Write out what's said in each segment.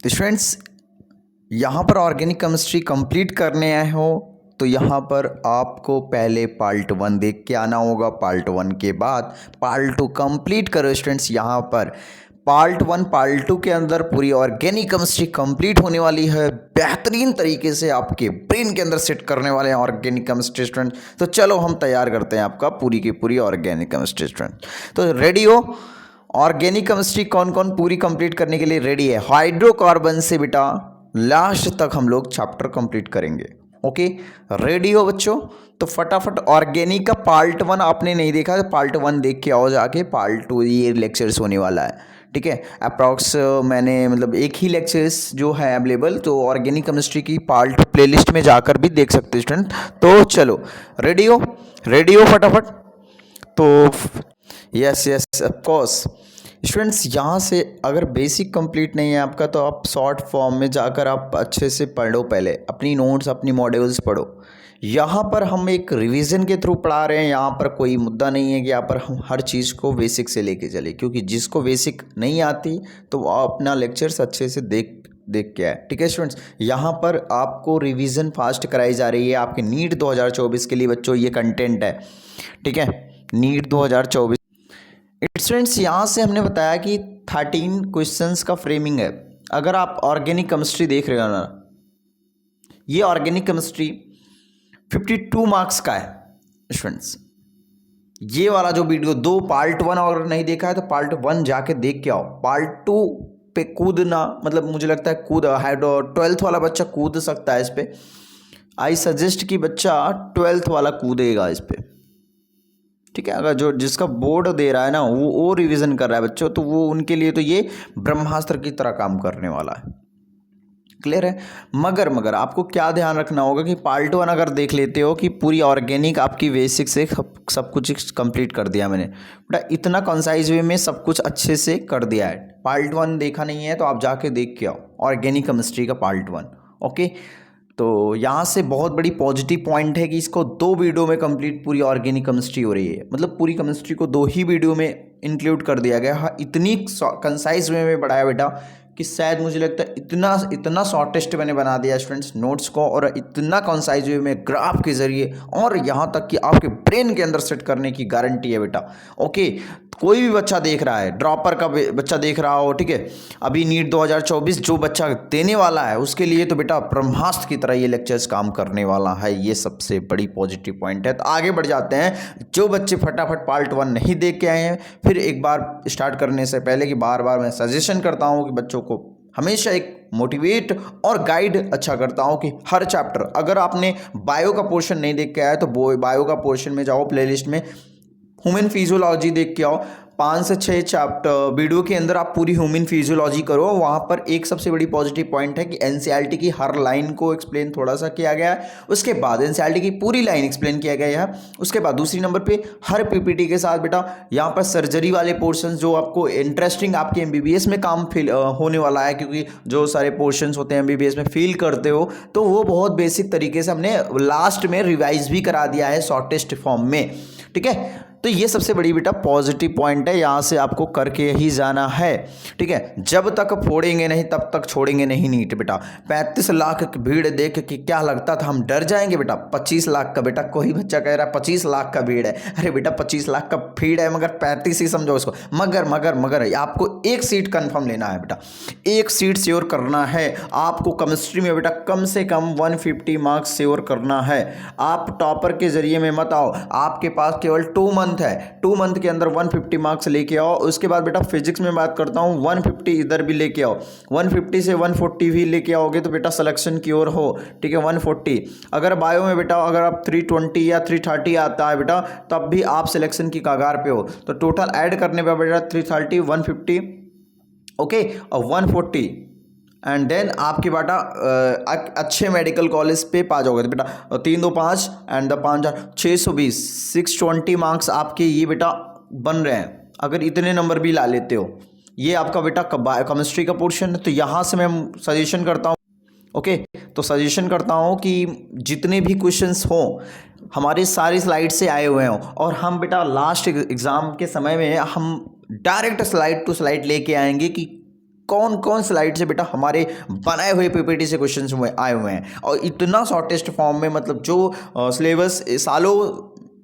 तो स्टूडेंट्स, यहाँ पर ऑर्गेनिक केमिस्ट्री कंप्लीट करने आए हो तो यहाँ पर आपको पहले पार्ट 1 देख के आना होगा। पार्ट 1 के बाद पार्ट 2 कंप्लीट करो स्टूडेंट्स। यहाँ पर पार्ट 1 पार्ट 2 के अंदर पूरी ऑर्गेनिक केमिस्ट्री कंप्लीट होने वाली है। बेहतरीन तरीके से आपके ब्रेन के अंदर सेट करने वाले हैं ऑर्गेनिक केमिस्ट्री स्टूडेंट। तो चलो हम तैयार करते हैं आपका पूरी की पूरी ऑर्गेनिक केमिस्ट्री स्टूडेंट। तो रेडी हो? ऑर्गेनिक केमिस्ट्री कौन कौन पूरी कंप्लीट करने के लिए रेडी है? हाइड्रोकार्बन से बेटा लास्ट तक हम लोग चैप्टर कंप्लीट करेंगे। ओके, रेडी हो बच्चों? तो फटाफट ऑर्गेनिक का पार्ट 1 आपने नहीं देखा तो पार्ट 1 देख के आओ जाके। पार्ट 2 ये लेक्चर्स होने वाला है, ठीक है। अप्रॉक्स मैंने मतलब एक ही लेक्चर्स जो है अवेलेबल, तो ऑर्गेनिक केमिस्ट्री की पार्ट प्लेलिस्ट में जाकर भी देख सकते हैं स्टूडेंट। तो चलो रेडी हो? रेडी हो फटाफट? तो yes yes of course students, यहाँ से अगर बेसिक कंप्लीट नहीं है आपका तो आप शॉर्ट फॉर्म में जाकर आप अच्छे से पढ़ो, पहले अपनी नोट्स अपनी मॉड्यूल्स पढ़ो। यहाँ पर हम एक रिवीजन के थ्रू पढ़ा रहे हैं। यहाँ पर कोई मुद्दा नहीं है कि यहाँ पर हम हर चीज़ को बेसिक से लेके चले, क्योंकि जिसको बेसिक नहीं आती तो वो अपना लेक्चर्स अच्छे से देख के आए, ठीक है स्टूडेंट्स। यहाँ पर आपको रिवीजन फास्ट कराई जा रही है आपके नीट 2024 के लिए बच्चों, ये कंटेंट है, ठीक है। नीट 2024 स्टूडेंट्स, यहाँ से हमने बताया कि 13 क्वेश्चंस का फ्रेमिंग है। अगर आप ऑर्गेनिक केमिस्ट्री देख रहे हो ना, ये ऑर्गेनिक केमिस्ट्री 52 मार्क्स का है स्टूडेंट्स। ये वाला जो वीडियो 2 पार्ट 1 अगर नहीं देखा है तो पार्ट 1 जाके देख के आओ। पार्ट 2 पे कूदना, मतलब मुझे लगता है 12th वाला बच्चा कूद सकता है इस पे। आई सजेस्ट कि बच्चा 12th वाला कूदेगा इस पे, ठीक है। अगर जो जिसका बोर्ड दे रहा है ना वो रिवीजन कर रहा है बच्चों, तो वो उनके लिए तो ये ब्रह्मास्त्र की तरह काम करने वाला है। क्लियर है? मगर आपको क्या ध्यान रखना होगा कि पार्ट 1 अगर देख लेते हो कि पूरी ऑर्गेनिक आपकी बेसिक से सब कुछ कंप्लीट कर दिया मैंने बेटा, इतना कंसाइज वे में सब कुछ अच्छे से कर दिया है। पार्ट 1 देखा नहीं है तो आप जाके देख के आओ ऑर्गेनिक केमिस्ट्री का पार्ट 1। ओके, तो यहाँ से बहुत बड़ी पॉजिटिव पॉइंट है कि इसको 2 वीडियो में कंप्लीट पूरी ऑर्गेनिक केमिस्ट्री हो रही है। मतलब पूरी केमिस्ट्री को 2 ही वीडियो में इंक्लूड कर दिया गया। हाँ, इतनी कंसाइज वे में बढ़ाया बेटा कि शायद मुझे लगता है इतना शॉर्टेस्ट मैंने बना दिया स्टूडेंट्स नोट्स को, और इतना कंसाइज वे में ग्राफ के जरिए, और यहाँ तक कि आपके ब्रेन के अंदर सेट करने की गारंटी है बेटा। ओके, कोई भी बच्चा देख रहा है, ड्रॉपर का बच्चा देख रहा हो, ठीक है, अभी नीट 2024 जो बच्चा देने वाला है उसके लिए तो बेटा ब्रह्मास्त्र की तरह ये लेक्चर्स काम करने वाला है। ये सबसे बड़ी पॉजिटिव पॉइंट है। तो आगे बढ़ जाते हैं। जो बच्चे फटाफट पार्ट 1 नहीं देख के आए हैं, फिर एक बार स्टार्ट करने से पहले कि बार मैं सजेशन करता हूँ कि बच्चों को हमेशा एक मोटिवेट और गाइड अच्छा करता हूँ कि हर चैप्टर, अगर आपने बायो का पोर्शन नहीं देख के आया तो बायो का पोर्शन में जाओ, प्लेलिस्ट में ह्यूमन फिजियोलॉजी देख के आओ। 5 से 6 चैप्टर वीडियो के अंदर आप पूरी ह्यूमन फिजियोलॉजी करो। वहाँ पर एक सबसे बड़ी पॉजिटिव पॉइंट है कि एनसीईआरटी की हर लाइन को एक्सप्लेन थोड़ा सा किया गया है। उसके बाद एनसीईआरटी की पूरी लाइन एक्सप्लेन किया गया है। उसके बाद दूसरी नंबर पे हर पीपीटी के साथ बेटा यहाँ पर सर्जरी वाले पोर्शन जो आपको इंटरेस्टिंग आपके एमबीबीएस में काम होने वाला है, क्योंकि जो सारे पोर्शन होते हैं एमबीबीएस में फील करते हो, तो वो बहुत बेसिक तरीके से हमने लास्ट में रिवाइज भी करा दिया है शॉर्टेस्ट फॉर्म में, ठीक है। तो ये सबसे बड़ी बेटा पॉजिटिव पॉइंट है, यहाँ से आपको करके ही जाना है, ठीक है। जब तक फोड़ेंगे नहीं तब तक छोड़ेंगे नहीं नीट बेटा। 35 लाख की भीड़ देख के क्या लगता था हम डर जाएंगे बेटा? 25 लाख का बेटा, कोई बच्चा कह रहा है 25 लाख का भीड़ है। अरे बेटा 25 लाख का भीड़ है मगर 35 ही समझो उसको। मगर आपको एक सीट कंफर्म लेना है बेटा, एक सीट श्योर करना है आपको केमिस्ट्री में बेटा। कम से कम 150 मार्क्स श्योर करना है। आप टॉपर के जरिए में मत आओ, आपके पास केवल 2 मंथ है। 2 मंथ के अंदर 150 मार्क्स लेके आओ। उसके बाद बेटा फिजिक्स में बात करता हूँ, 150 इधर भी लेके आओ। 150 से 140 भी लेके आओगे तो बेटा सिलेक्शन की ओर हो, ठीक है। 140 अगर बायो में बेटा अगर आप 320 या 330 आता है बेटा, तब भी आप सिलेक्शन की कगार पे हो। तो टोटल ऐड करने पर बेटा 330 150 ओके और 140 एंड देन आपके बेटा अच्छे मेडिकल कॉलेज पे पा जाओगे। तो बेटा 3 2 5 एंड 5 620 620 मार्क्स आपके ये बेटा बन रहे हैं, अगर इतने नंबर भी ला लेते हो। ये आपका बेटा केमिस्ट्री का पोर्शन है। तो यहाँ से मैं सजेशन करता हूँ, ओके, तो सजेशन करता हूँ कि जितने भी क्वेश्चंस हों हमारे सारी स्लाइड से आए हुए हों, और हम बेटा लास्ट एग्ज़ाम के समय में हम डायरेक्ट स्लाइड टू स्लाइड लेके आएंगे कि कौन कौन स्लाइड से बेटा हमारे बनाए हुए पीपीटी से क्वेश्चन आए हुए हैं, और इतना शॉर्टेस्ट फॉर्म में, मतलब जो सिलेबस सालों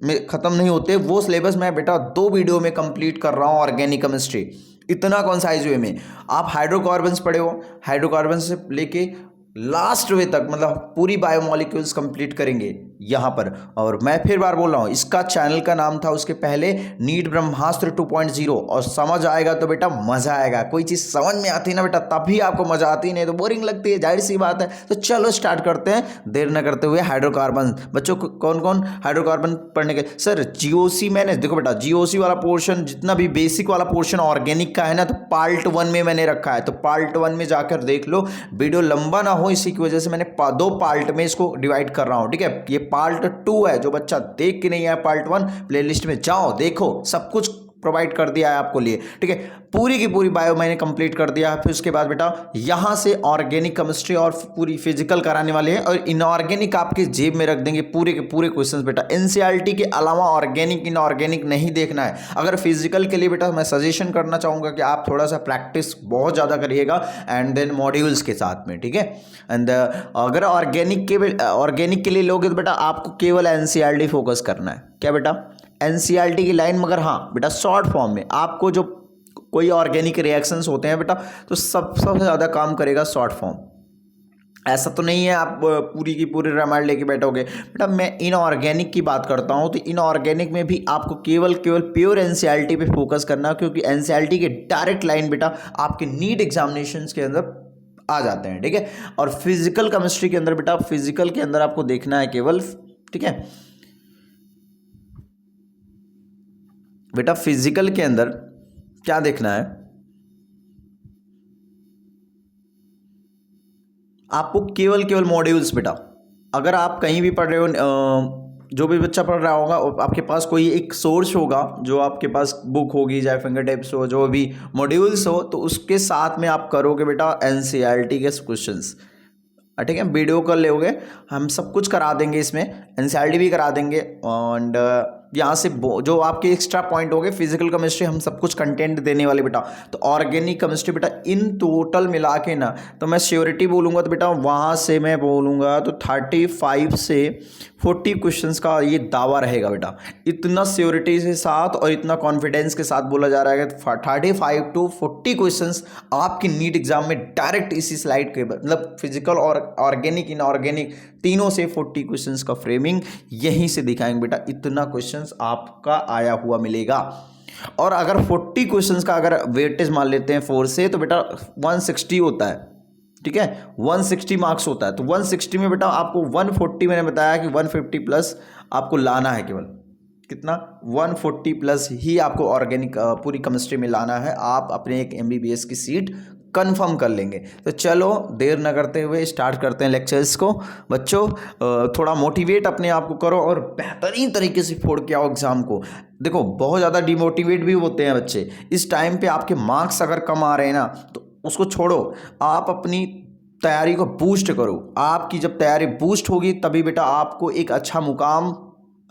में ख़त्म नहीं होते वो सिलेबस मैं बेटा 2 वीडियो में कंप्लीट कर रहा हूँ। ऑर्गेनिक केमिस्ट्री इतना कॉन्साइज वे में। आप हाइड्रोकार्बन्स पढ़े हो, हाइड्रोकार्बन से लेके लास्ट वे तक मतलब पूरी बायोमोलिक्यूल्स कंप्लीट करेंगे यहाँ पर। और मैं फिर बार बोल रहा हूँ, इसका चैनल का नाम था उसके पहले नीट ब्रह्मास्त्र 2.0, और समझ आएगा तो बेटा मज़ा आएगा। कोई चीज़ समझ में आती है ना बेटा तभी आपको मज़ा आती, नहीं तो बोरिंग लगती है, जाहिर सी बात है। तो चलो स्टार्ट करते हैं देर न करते हुए। हाइड्रोकार्बन बच्चों को कौन कौन हाइड्रोकार्बन पढ़ने के सर? जीओसी मैंने देखो बेटा, जीओसी वाला पोर्शन जितना भी बेसिक वाला पोर्शन ऑर्गेनिक का है ना, तो पार्ट 1 में मैंने रखा है, तो पार्ट 1 में जाकर देख लो। वीडियो लंबा ना हो इसी की वजह से मैंने 2 पार्ट में इसको डिवाइड कर रहा हूं, ठीक है। ये पार्ट 2 है, जो बच्चा देख के नहीं आया पार्ट 1 प्लेलिस्ट में जाओ देखो, सब कुछ प्रोवाइड कर दिया है आपको लिए, ठीक है। पूरी की पूरी बायो मैंने कंप्लीट कर दिया है। फिर उसके बाद बेटा यहाँ से ऑर्गेनिक केमिस्ट्री और पूरी फिजिकल कराने वाले हैं, और इनऑर्गेनिक आपके जेब में रख देंगे पूरे के पूरे क्वेश्चंस बेटा। एनसीईआरटी के अलावा ऑर्गेनिक इनऑर्गेनिक नहीं देखना है। अगर फिजिकल के लिए बेटा मैं सजेशन करना चाहूँगा कि आप थोड़ा सा प्रैक्टिस बहुत ज़्यादा करिएगा एंड देन मॉड्यूल्स के साथ में, ठीक है। एंड अगर ऑर्गेनिक के लिए लोगे तो बेटा आपको केवल एनसीईआरटी फोकस करना है। क्या बेटा? एनसीईआरटी की लाइन, मगर हाँ बेटा शॉर्ट फॉर्म में आपको जो कोई ऑर्गेनिक रिएक्शंस होते हैं बेटा, तो सबसे ज़्यादा काम करेगा शॉर्ट फॉर्म। ऐसा तो नहीं है आप पूरी की पूरी रामायण लेके बैठोगे बेटा। मैं इनऑर्गेनिक की बात करता हूँ, तो इनऑर्गेनिक में भी आपको केवल प्योर एनसीईआरटी पे फोकस करना, क्योंकि एनसीईआरटी के डायरेक्ट लाइन बेटा आपके नीट एग्जामिनेशंस के अंदर आ जाते हैं, ठीक है। और फिजिकल केमिस्ट्री के अंदर बेटा, फिजिकल के अंदर आपको देखना है केवल, ठीक है बेटा। फिजिकल के अंदर क्या देखना है आपको? केवल मॉड्यूल्स बेटा। अगर आप कहीं भी पढ़ रहे हो, जो भी बच्चा पढ़ रहा होगा, आपके पास कोई एक सोर्स होगा, जो आपके पास बुक होगी, चाहे फिंगर टिप्स हो, जो भी मॉड्यूल्स हो, तो उसके साथ में आप करोगे बेटा एनसीईआरटी के क्वेश्चंस, ठीक है। वीडियो कर लोगे, हम सब कुछ करा देंगे इसमें, एनसीईआरटी भी करा देंगे। एंड यहाँ से जो आपके एक्स्ट्रा पॉइंट हो गए, फिजिकल केमिस्ट्री हम सब कुछ कंटेंट देने वाले बेटा। तो ऑर्गेनिक केमिस्ट्री बेटा इन टोटल मिला के ना, तो मैं श्योरिटी बोलूँगा तो बेटा वहाँ से मैं बोलूँगा तो 35 से 40 क्वेश्चंस का ये दावा रहेगा बेटा। इतना श्योरिटी के साथ और इतना कॉन्फिडेंस के साथ बोला जा रहा है कि 35 to 40 क्वेश्चंस आपकी नीट एग्जाम में डायरेक्ट इसी स्लाइड के, मतलब फिजिकल और ऑर्गेनिक इनऑर्गेनिक तीनों से 40 क्वेश्चंस का फ्रेमिंग यहीं से दिखाएंगे बेटा। इतना क्वेश्चंस आपका आया हुआ मिलेगा। और अगर 40 क्वेश्चंस का अगर वेटेज मान लेते हैं 4 से, तो बेटा 160 होता है, ठीक है। 160 मार्क्स होता है। तो 160 में बेटा आपको 140, मैंने बताया कि 150 प्लस आपको लाना है। केवल कितना? 140 प्लस ही आपको ऑर्गेनिक पूरी केमिस्ट्री में लाना है। आप अपने एक एमबीबीएस की सीट कंफर्म कर लेंगे। तो चलो देर न करते हुए स्टार्ट करते हैं लेक्चर्स को। बच्चों थोड़ा मोटिवेट अपने आप को करो और बेहतरीन तरीके से फोड़ के आओ एग्ज़ाम को। देखो बहुत ज़्यादा डिमोटिवेट भी होते हैं बच्चे इस टाइम पे। आपके मार्क्स अगर कम आ रहे हैं ना, तो उसको छोड़ो, आप अपनी तैयारी को बूस्ट करो। आपकी जब तैयारी बूस्ट होगी तभी बेटा आपको एक अच्छा मुकाम,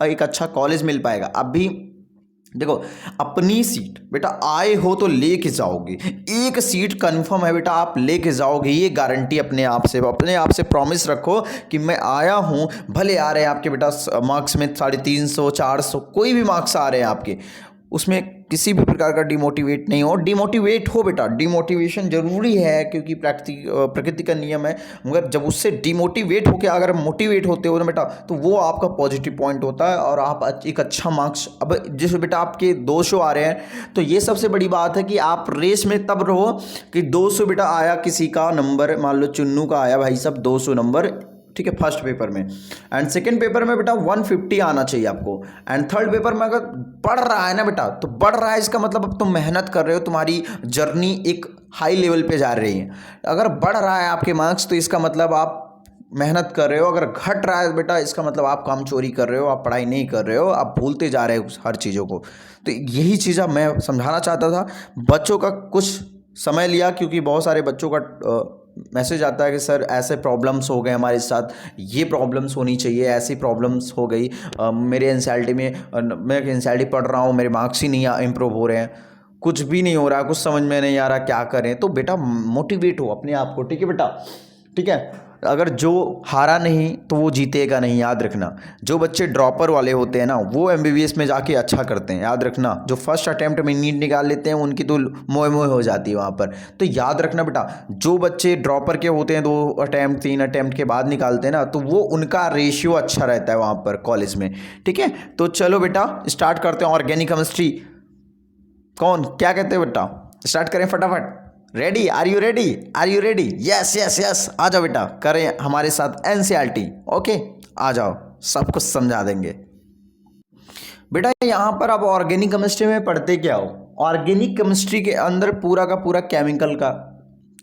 एक अच्छा कॉलेज मिल पाएगा। अभी देखो अपनी सीट बेटा आए हो तो लेके जाओगे, एक सीट कंफर्म है बेटा, आप लेके जाओगे, ये गारंटी अपने आप से प्रॉमिस रखो कि मैं आया हूँ। भले आ रहे हैं आपके बेटा मार्क्स में 350 400 कोई भी मार्क्स आ रहे हैं आपके, उसमें किसी भी प्रकार का डिमोटिवेट नहीं हो। डिमोटिवेट हो बेटा, डिमोटिवेशन जरूरी है क्योंकि प्रकृति का नियम है, मगर जब उससे डिमोटिवेट होकर अगर मोटिवेट होते हो ना बेटा, तो वो आपका पॉजिटिव पॉइंट होता है और आप एक अच्छा मार्क्स। अब जैसे बेटा आपके 200 आ रहे हैं, तो ये सबसे बड़ी बात है कि आप रेस में तब रहो कि 200 बेटा आया किसी का नंबर, मान लो चुन्नू का आया भाई साहब 200 नंबर, ठीक है, फर्स्ट पेपर में। एंड सेकंड पेपर में बेटा 150 आना चाहिए आपको। एंड थर्ड पेपर में अगर बढ़ रहा है ना बेटा, तो बढ़ रहा है इसका मतलब अब तुम मेहनत कर रहे हो, तुम्हारी जर्नी एक हाई लेवल पे जा रही है। अगर बढ़ रहा है आपके मार्क्स तो इसका मतलब आप मेहनत कर रहे हो। अगर घट रहा है बेटा इसका मतलब आप काम चोरी कर रहे हो, आप पढ़ाई नहीं कर रहे हो, आप भूलते जा रहे हो हर चीज़ों को। तो यही चीज़ मैं समझाना चाहता था। बच्चों का कुछ समय लिया क्योंकि बहुत सारे बच्चों का मैसेज आता है कि सर ऐसे प्रॉब्लम्स हो गए हमारे साथ, ये प्रॉब्लम्स होनी चाहिए, ऐसी प्रॉब्लम्स हो गई मेरे एनसीईआरटी में, मैं एनसीईआरटी पढ़ रहा हूँ, मेरे मार्क्स ही नहीं इम्प्रूव हो रहे हैं। कुछ भी नहीं हो रहा, कुछ समझ में नहीं आ रहा क्या करें, तो बेटा मोटिवेट हो अपने आप को, ठीक है बेटा, ठीक है। अगर जो हारा नहीं तो वो जीतेगा नहीं, याद रखना। जो बच्चे ड्रॉपर वाले होते हैं ना वो एमबीबीएस में जाके अच्छा करते हैं, याद रखना। जो फर्स्ट अटेम्प्ट में नीट निकाल लेते हैं उनकी तो मोए मोए हो जाती है वहाँ पर। तो याद रखना बेटा, जो बच्चे ड्रॉपर के होते हैं 2 अटेम्प्ट 3 अटेम्प्ट के बाद निकालते हैं ना, तो वो उनका रेशियो अच्छा रहता है वहाँ पर कॉलेज में, ठीक है। तो चलो बेटा स्टार्ट करते हैं ऑर्गेनिक केमिस्ट्री। कौन क्या कहते हैं बेटा, स्टार्ट करें फटाफट। Ready, are you ready, are you ready? Yes yes yes, आ जाओ बेटा, करें हमारे साथ एनसीईआरटी। ओके, आ जाओ, सब कुछ समझा देंगे बेटा। यहाँ पर आप ऑर्गेनिक केमिस्ट्री में पढ़ते क्या हो? ऑर्गेनिक केमिस्ट्री के अंदर पूरा का पूरा केमिकल का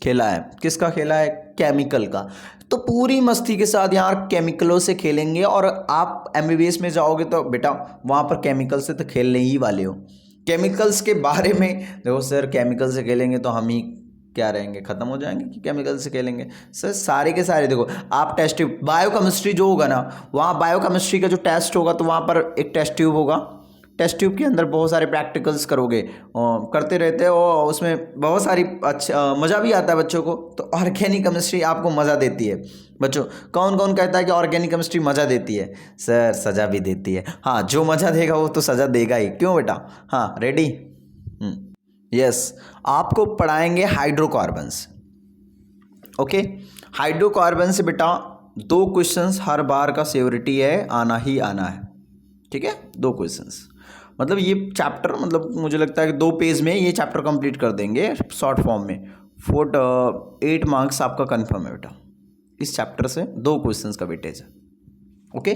खेला है। किसका खेला है? केमिकल का। तो पूरी मस्ती के साथ यहाँ केमिकलों से खेलेंगे, और आप एमबीबीएस में जाओगे तो बेटा वहाँ पर केमिकल से तो खेलने ही वाले हो। केमिकल्स के बारे में देखो सर, केमिकल से खेलेंगे तो हम ही क्या रहेंगे, ख़त्म हो जाएंगे कि केमिकल से खेलेंगे? सर सारे के सारे देखो, आप टेस्ट ट्यूब बायोकेमिस्ट्री जो होगा ना, वहाँ बायोकेमिस्ट्री का जो टेस्ट होगा तो वहाँ पर एक टेस्ट ट्यूब होगा। टेस्ट ट्यूब के अंदर बहुत सारे प्रैक्टिकल्स करोगे, करते रहते हो, उसमें बहुत सारी अच्छा मज़ा भी आता है बच्चों को। तो ऑर्गेनिक केमिस्ट्री आपको मज़ा देती है बच्चों। कौन कौन कहता है कि ऑर्गेनिक केमिस्ट्री मज़ा देती है? सर सज़ा भी देती है। हाँ, जो मज़ा देगा वो तो सज़ा देगा ही, क्यों बेटा? हाँ रेडी? यस, आपको पढ़ाएंगे हाइड्रोकार्बन्स। ओके, हाइड्रोकार्बन से बेटा 2 क्वेश्चंस हर बार का सियोरिटी है, आना ही आना है, ठीक है। 2 क्वेश्चंस, मतलब ये चैप्टर, मतलब मुझे लगता है कि 2 पेज में ये चैप्टर कंप्लीट कर देंगे शॉर्ट फॉर्म में। 8 मार्क्स आपका कंफर्म है बेटा। इस चैप्टर से 2 क्वेश्चंस का वेटेज है। ओके,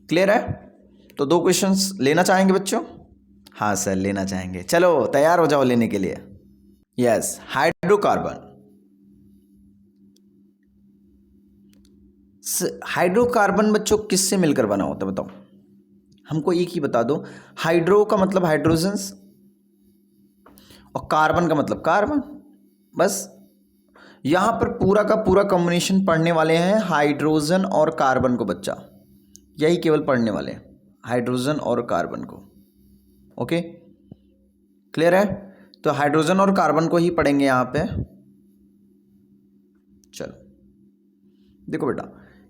क्लियर है? तो 2 क्वेश्चंस लेना चाहेंगे बच्चों? हाँ सर, लेना चाहेंगे। चलो तैयार हो जाओ लेने के लिए। Yes, hydrocarbon. हाइड्रोकार्बन बच्चों किससे मिलकर बना होता है बताओ? हमको एक ही बता दो। हाइड्रो का मतलब हाइड्रोजन्स, और कार्बन का मतलब कार्बन, बस। यहाँ पर पूरा का पूरा कॉम्बिनेशन पढ़ने वाले हैं हाइड्रोजन और कार्बन को बच्चा, यही केवल पढ़ने वाले हैं, हाइड्रोजन और कार्बन को। ओके, क्लियर है? तो हाइड्रोजन और कार्बन को ही पढ़ेंगे यहाँ पे। चलो देखो बेटा,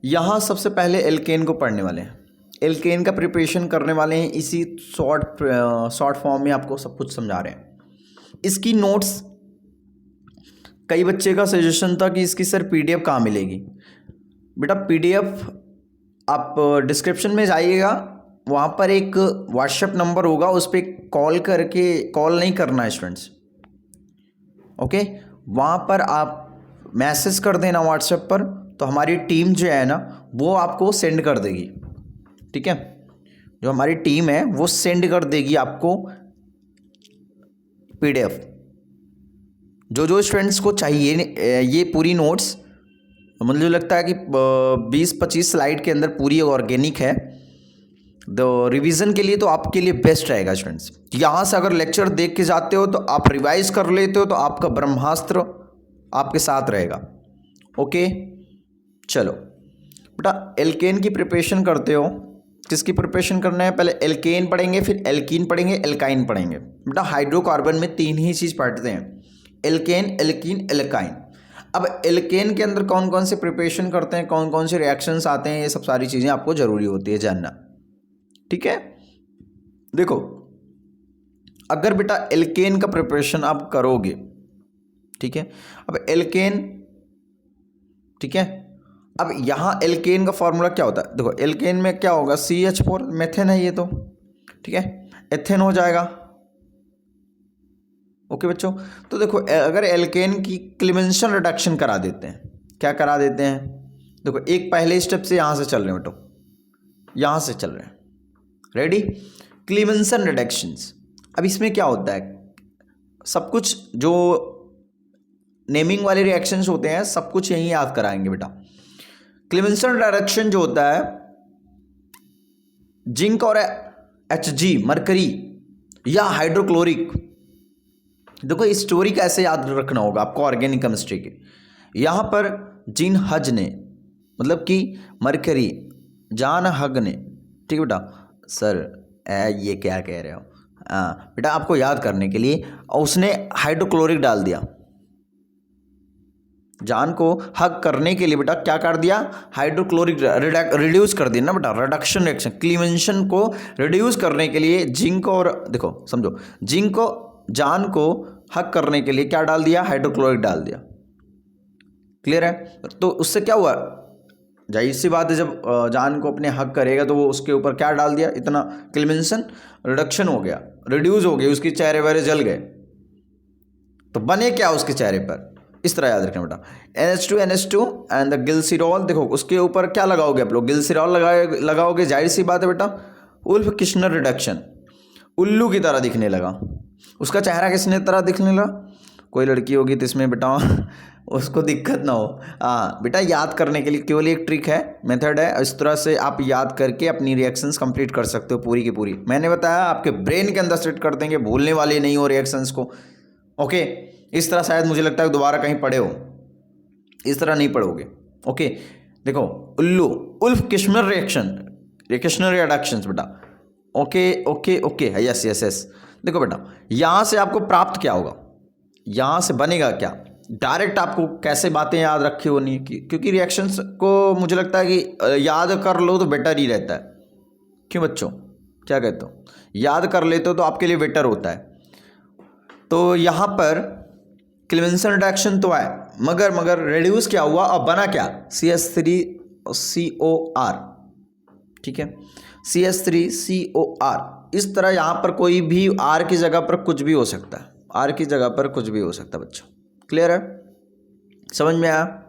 यहाँ सबसे पहले एल्केन को पढ़ने वाले हैं। एल्केन का प्रिपरेशन करने वाले हैं, इसी शॉर्ट फॉर्म में आपको सब कुछ समझा रहे हैं। इसकी नोट्स, कई बच्चे का सजेशन था कि इसकी सर पीडीएफ कहाँ मिलेगी? बेटा पीडीएफ आप डिस्क्रिप्शन में जाइएगा, वहाँ पर एक व्हाट्सएप नंबर होगा, उस पर कॉल करके, कॉल नहीं करना है स्टूडेंट्स, ओके। वहाँ पर आप मैसेज कर देना व्हाट्सएप पर, तो हमारी टीम जो है ना वो आपको सेंड कर देगी, ठीक है। जो हमारी टीम है वो सेंड कर देगी आपको पीडीएफ। जो स्टूडेंट्स को चाहिए ये पूरी नोट्स, मुझे लगता है कि 20-25 स्लाइड के अंदर पूरी ऑर्गेनिक है। रिवीजन के लिए तो आपके लिए बेस्ट रहेगा स्टूडेंट्स। यहाँ से अगर लेक्चर देख के जाते हो तो आप रिवाइज कर लेते हो तो आपका ब्रह्मास्त्र आपके साथ रहेगा। ओके, चलो बेटा एल्केन की प्रिपरेशन करते हो। किसकी प्रिपरेशन करना है? पहले एल्केन पढ़ेंगे, फिर एल्कीन पढ़ेंगे, एल्काइन पढ़ेंगे। बेटा हाइड्रोकार्बन में 3 ही चीज़ पढ़ते हैं, एल्केन, एल्कीन, एल्काइन। अब एल्केन के अंदर कौन कौन से प्रिपरेशन करते हैं, कौन कौन से रिएक्शंस आते हैं, ये सब सारी चीज़ें आपको ज़रूरी होती है जानना, ठीक है। देखो अगर बेटा एल्केन का प्रिपरेशन आप करोगे, ठीक है। अब एल्केन, ठीक है। अब यहाँ एल्केन का फॉर्मूला क्या होता है? देखो एल्केन में क्या होगा, CH4, मेथेन है ये तो, ठीक है। एथेन हो जाएगा। ओके बच्चों, तो देखो अगर एल्केन की क्लीमेंसन रिडक्शन करा देते हैं, क्या करा देते हैं? देखो एक पहले स्टेप से यहाँ से चल रहे हैं बेटो, यहाँ से चल रहे हैं, रेडी? क्लीमेंसन रिडक्शंस। अब इसमें क्या होता है, सब कुछ जो नेमिंग वाले रिएक्शंस होते हैं सब कुछ यहीं याद कराएंगे बेटा। क्लीमेंसन रिडक्शन जो होता है, जिंक और Hg, मरकरी या हाइड्रोक्लोरिक। देखो स्टोरी कैसे याद रखना होगा आपको ऑर्गेनिक केमिस्ट्री के। यहाँ पर जिन हज ने, मतलब कि मरकरी, जान हग ने, ठीक है बेटा। सर ये क्या कह रहे हो? हाँ बेटा, आपको याद करने के लिए, और उसने हाइड्रोक्लोरिक डाल दिया। जान को हग करने के लिए बेटा क्या कर दिया, हाइड्रोक्लोरिक रिड्यूस कर दिया ना बेटा, रिडक्शन रिएक्शन। क्लीवेंशन को रिड्यूस करने के लिए जिंक, और देखो समझो, जिंक को, जान को हग करने के लिए क्या डाल दिया, हाइड्रोक्लोरिक डाल दिया। क्लियर है? तो उससे क्या हुआ, जाहिर सी बात है, जब जान को अपने हक करेगा तो वो उसके ऊपर क्या डाल दिया, इतना क्लीवेंशन रिडक्शन हो गया, रिड्यूस हो गई, उसके चेहरे वहरे जल गए। तो बने क्या उसके चेहरे पर, इस तरह याद रखना बेटा, NH2 एंड द ग्लिसरॉल। देखो उसके ऊपर क्या लगाओगे आप लोग, ग्लिसरॉल लगाओगे, जाहिर सी बात है बेटा, उल्फ किश्नर रिडक्शन, उल्लू की तरह दिखने लगा। उसका चेहरा किसने तरह दिखने लगा, कोई लड़की होगी तो इसमें बेटा उसको दिक्कत ना हो। हाँ बेटा, याद करने के लिए केवल एक ट्रिक है, मेथड है, इस तरह से आप याद करके अपनी रिएक्शंस कंप्लीट कर सकते हो पूरी की पूरी। मैंने बताया आपके ब्रेन के अंदर सेट कर देंगे, भूलने वाले नहीं हो रिएक्शंस को। ओके, इस तरह शायद मुझे लगता है दोबारा कहीं पढ़े हो, इस तरह नहीं पढ़ोगे। ओके देखो, उल्लू, Wolff Kishner reaction, Kishner reductions बेटा। Okay okay okay, yes yes yes. देखो बेटा, यहाँ से आपको प्राप्त क्या होगा, यहाँ से बनेगा क्या, डायरेक्ट आपको कैसे बातें याद रखी होनी, क्योंकि रिएक्शंस को मुझे लगता है कि याद कर लो तो बेटर ही रहता है। क्यों बच्चों, क्या कहते हो, याद कर लेते हो तो आपके लिए बेटर होता है। तो यहाँ पर क्लीवेंसन रिडक्शन तो आया, मगर रिड्यूस क्या हुआ और बना क्या, CH3COR। ठीक है, CH3COR। इस तरह यहाँ पर कोई भी R की जगह पर कुछ भी हो सकता है, R की जगह पर कुछ भी हो सकता है बच्चों। क्लियर है, समझ में आया,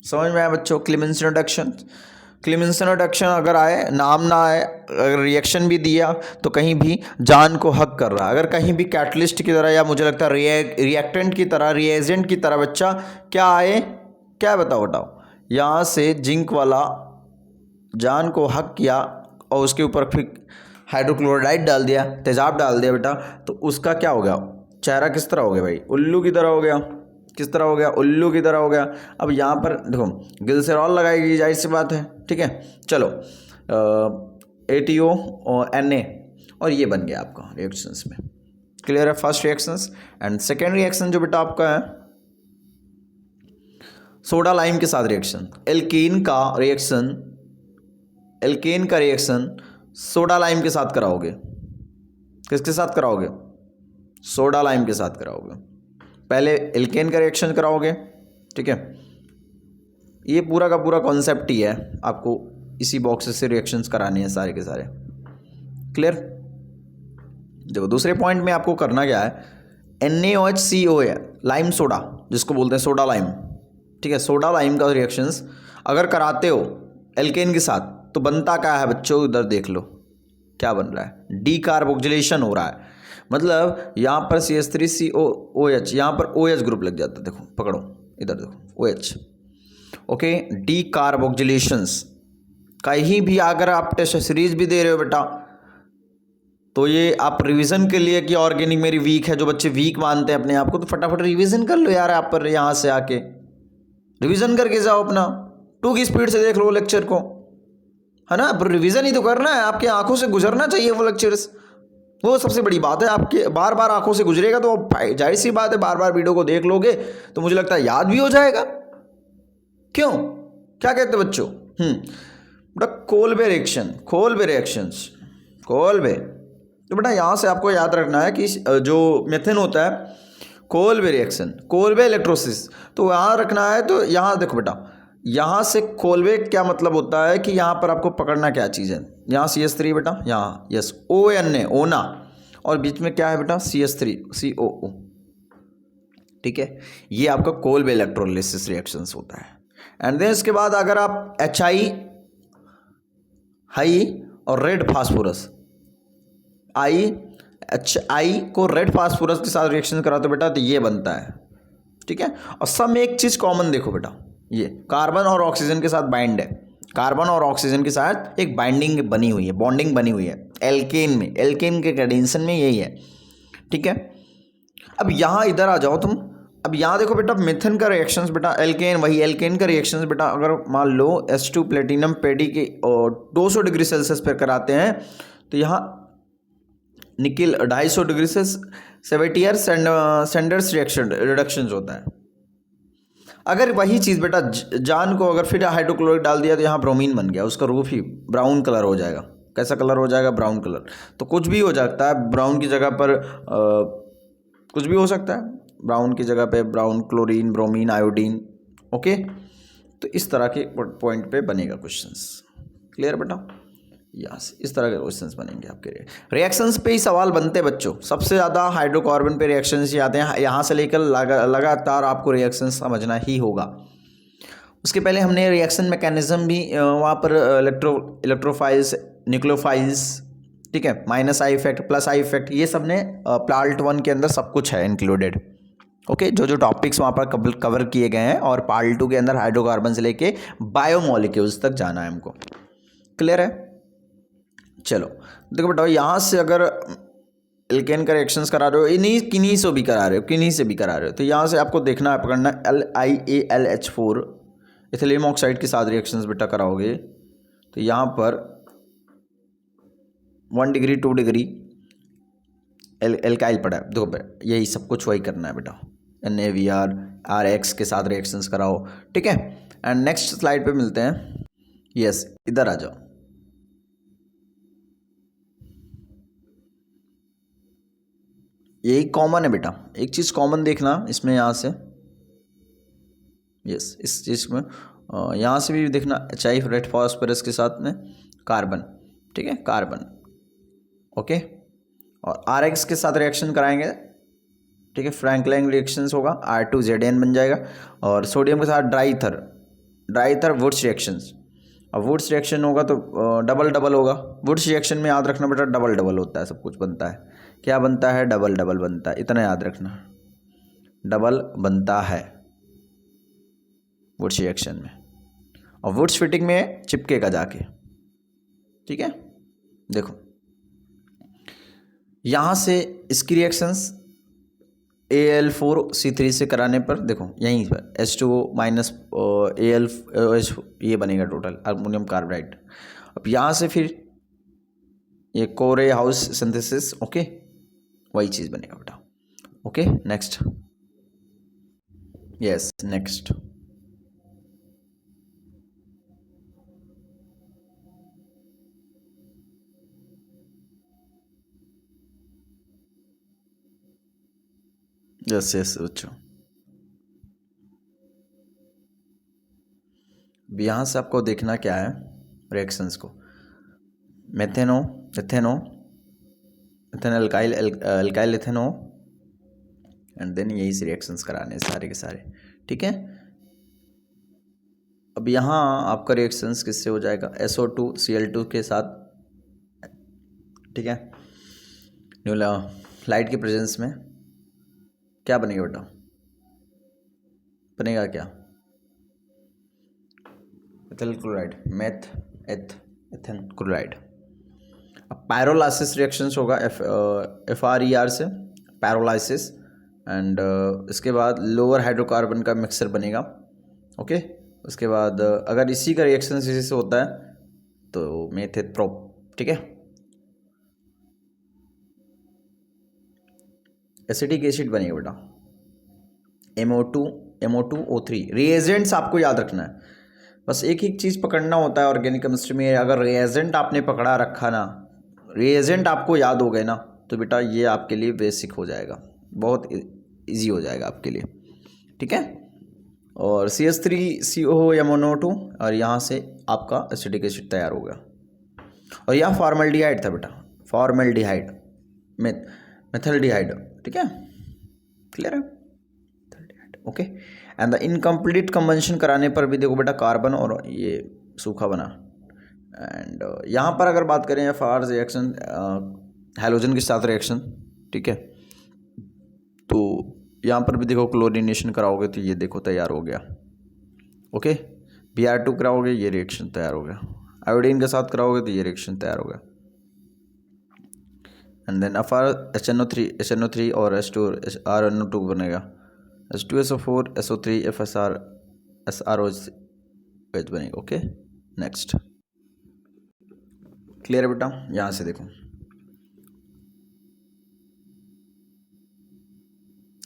समझ में आया बच्चों। क्लीवेंसन रिडक्शन, क्लीवेंसन रिडक्शन अगर आए, नाम ना आए, अगर रिएक्शन भी दिया तो कहीं भी जान को हक कर रहा है। अगर कहीं भी कैटलिस्ट की तरह, या मुझे लगता है रिएक्टेंट की तरह, रिएजेंट की तरह बच्चा क्या आए, क्या बताओ, यहाँ से जिंक वाला जान को हक किया और उसके ऊपर फिर हाइड्रोक्लोराइड डाल दिया, तेजाब डाल दिया बेटा, तो उसका क्या हो गया, चेहरा किस तरह हो गया भाई, उल्लू की तरह हो गया। किस तरह हो गया, उल्लू की तरह हो गया। अब यहाँ पर देखो ग्लिसरॉल लगाएगी, जाहिर सी बात है। ठीक है, चलो ATO और Na, और ये बन गया आपका रिएक्शंस में। क्लियर है, first reactions. And second reaction जो बेटा आपका है सोडा लाइम के साथ रिएक्शन, एल्कीन का रिएक्शन सोडा लाइम के साथ कराओगे। किसके साथ कराओगे, सोडा लाइम के साथ कराओगे। पहले एल्केन का रिएक्शन कराओगे। ठीक है, ये पूरा का पूरा कॉन्सेप्ट ही है, आपको इसी बॉक्स से रिएक्शंस कराने हैं सारे के सारे। क्लियर, देखो दूसरे पॉइंट में आपको करना क्या है, NaOHCO है, लाइम सोडा जिसको बोलते हैं सोडा लाइम। ठीक है, सोडा लाइम का रिएक्शंस अगर कराते हो एल्केन के साथ तो बनता क्या है बच्चों, इधर देख लो क्या बन रहा है, डीकार्बोक्सिलेशन हो रहा है। मतलब यहाँ पर CH3COOH, यहाँ पर OH ग्रुप लग जाता है। देखो पकड़ो, इधर देखो OH। ओके, डीकार्बोक्सिलेशंस कहीं भी अगर आप टेस्ट सीरीज भी दे रहे हो बेटा, तो ये आप रिवीजन के लिए कि ऑर्गेनिक मेरी वीक है, जो बच्चे वीक मानते हैं अपने आप को, तो फटाफट रिवीजन कर लो यार। आप पर यहाँ से आके रिवीजन करके जाओ, अपना 2 की स्पीड से देख लो लेक्चर को, है ना। पर रिवीजन ही तो करना है, आपकी आंखों से गुजरना चाहिए वो लेक्चर्स, वो सबसे बड़ी बात है। आपके बार बार आंखों से गुजरेगा तो जाहिर सी बात है बार बार वीडियो को देख लोगे तो मुझे लगता है याद भी हो जाएगा। क्यों, क्या कहते हैं बच्चों? बेटा कोल्बे रिएक्शंस, कोल्बे, तो बेटा यहाँ से आपको याद रखना है कि जो मेथन होता है कोल्बे रिएक्शन, कोल्बे इलेक्ट्रोसिस, तो यहाँ रखना है। तो यहाँ देखो बेटा, यहाँ से कोल्बे क्या मतलब होता है कि यहाँ पर आपको पकड़ना क्या चीज़ है, यहाँ CH3 बेटा, यहाँ यस ONA, ओना, और बीच में क्या है बेटा CH3 COO। ठीक है, ये आपका कोल्बे इलेक्ट्रोलिसिस रिएक्शंस होता है। एंड देन इसके बाद अगर आप HI हाई और रेड फास्फोरस, HI को रेड फास्फोरस के साथ रिएक्शन कराते बेटा, तो ये बनता है। ठीक है, और सब में एक चीज़ कॉमन देखो बेटा, ये कार्बन और ऑक्सीजन के साथ बाइंड है, कार्बन और ऑक्सीजन के साथ एक बाइंडिंग बनी हुई है, बॉन्डिंग बनी हुई है एल्केन में, एल्केन के कंडेंसन में यही है। ठीक है, अब यहाँ इधर आ जाओ तुम, अब यहाँ देखो बेटा मिथेन का रिएक्शंस बेटा, एल्केन, वही एल्केन का रिएक्शंस बेटा, अगर मान लो H2 प्लेटिनम पेडी के 200 डिग्री सेल्सियस पर कराते हैं तो यहाँ निकिल 250 डिग्री से सेवेटियर सैंडर्स रिडक्शन होता है। अगर वही चीज़ बेटा जान को अगर फिर हाइड्रोक्लोरिक डाल दिया तो यहाँ ब्रोमीन बन गया, उसका रूप ही ब्राउन कलर हो जाएगा। कैसा कलर हो जाएगा? Brown colour. तो कुछ भी हो जाता है, ब्राउन की जगह पर कुछ भी हो सकता है। ब्राउन की जगह पे brown, chlorine, bromine, iodine. Okay, तो इस तरह के पॉइंट पे बनेगा क्वेश्चंस। क्लियर बेटा? यस, इस तरह के क्वेश्चंस बनेंगे आपके लिए। रिएक्शंस पे ही सवाल बनते हैं बच्चों, सबसे ज़्यादा हाइड्रोकार्बन पे रिएक्शंस ही आते हैं। यहाँ से लेकर लगातार आपको रिएक्शंस समझना ही होगा। उसके पहले हमने रिएक्शन मैकेनिज्म भी वहाँ पर इलेक्ट्रोफाइल्स, न्यूक्लियोफाइल्स, ठीक है, minus I effect, plus I effect, ये सब ने पार्ट 1 के अंदर सब कुछ है इंक्लूडेड। ओके, जो जो टॉपिक्स वहाँ पर कवर किए गए हैं, और पार्ट 2 के अंदर हाइड्रोकार्बन से लेके बायोमोलिक्यूल्स तक जाना है हमको। क्लियर है? चलो देखो बेटा, यहाँ से अगर एल्केन का रिएक्शंस करा रहे हो, किन्हीं से भी करा रहे हो, किन्हीं से भी करा रहे हो, तो यहाँ से आपको देखना है, पकड़ना LiAlH4 इथिलीन ऑक्साइड के साथ रिएक्शंस बेटा कराओगे तो यहाँ पर 1 डिग्री 2 डिग्री एल्काइल पड़ा है। देखो बेटा, यही सब कुछ वही करना है बेटा, NaVr RX के साथ रिएक्शंस कराओ, ठीक है। एंड नेक्स्ट स्लाइड पे मिलते हैं। यस, इधर आ जाओ। यही कॉमन है बेटा, एक चीज़ कॉमन देखना इसमें, यहाँ से, यस, इस चीज़ में यहाँ से भी देखना, HI रेड फॉस्फोरस के साथ में कार्बन, ठीक है, कार्बन। ओके, और RX के साथ रिएक्शन कराएंगे, ठीक है, फ्रैंकलाइन रिएक्शंस होगा, R2ZN बन जाएगा। और सोडियम के साथ ड्राइथर वुड्स रिएक्शंस। अब वुड्स रिएक्शन होगा तो डबल डबल होगा। वुड्स रिएक्शन में याद रखना बेटा, डबल डबल होता है, सब कुछ बनता है। क्या बनता है? डबल डबल बनता है, इतना याद रखना, डबल बनता है वुड्स रिएक्शन में। और वुड्स फिटिंग में चिपकेगा जाके, ठीक है। देखो यहाँ से इसकी रिएक्शंस Al4C3 से कराने पर, देखो यहीं पर H2O माइनस Al ये बनेगा टोटल अल्मोनियम कार्बाइड। अब यहाँ से फिर ये कोरे हाउस सिंथेसिस, ओके, वही चीज़ बनेगा बेटा। Okay, next. Yes, next. Yes yes बच्चों, यहाँ से आपको देखना क्या है रिएक्शंस को, मेथेनो, इथेनो, अल्काइल इथेनो, एंड देन यही से रिएक्शंस कराने सारे के सारे, ठीक है। अब यहाँ आपका रिएक्शंस किससे हो जाएगा? SO2Cl2 के साथ, ठीक है, लाइट के प्रेजेंस में क्या बनेगा बेटा? बनेगा क्या? Ethyl chloride, ethane chloride. अब पायरोलाइसिस रिएक्शंस होगा FRER से, पायरोलाइसिस। एंड इसके बाद लोअर हाइड्रोकार्बन का मिक्सर बनेगा, ओके। उसके बाद अगर इसी का रिएक्शन इसी से होता है तो मेथेट्रोप, ठीक है, एसिटिक एसिड बनेगा बेटा, MO2O3। रिएजेंट्स आपको याद रखना है, बस एक ही चीज़ पकड़ना होता है ऑर्गेनिक केमिस्ट्री में। अगर रिएजेंट आपने पकड़ा रखा ना, रिएजेंट आपको याद हो गए ना, तो बेटा ये आपके लिए बेसिक हो जाएगा, बहुत इजी हो जाएगा आपके लिए, ठीक है। और CH3CO या मोनो2, और यहाँ से आपका एसिटिक एसिड तैयार हो गया। और यह फॉर्मल्डिहाइड था बेटा, फॉर्मल्डिहाइड, मेथल्डिहाइड, ठीक है, क्लियर है, okay. And the incomplete combustion कराने पर भी देखो बेटा कार्बन और ये सूखा बना। एंड यहाँ पर अगर बात करें FR रिएक्शन, हैलोजन के साथ रिएक्शन, ठीक है, तो यहाँ पर भी देखो क्लोरीनेशन कराओगे तो ये देखो तैयार हो गया, ओके। Br2 कराओगे, ये रिएक्शन तैयार हो गया। आयोडीन के साथ कराओगे तो ये रिएक्शन तैयार हो गया। एंड देन FR HNO3 और H2 RNO2 बनेगा, H2SO4 SO3 FSR SROH बनेगा, ओके। नेक्स्ट, क्लियर है बेटा? यहाँ से देखो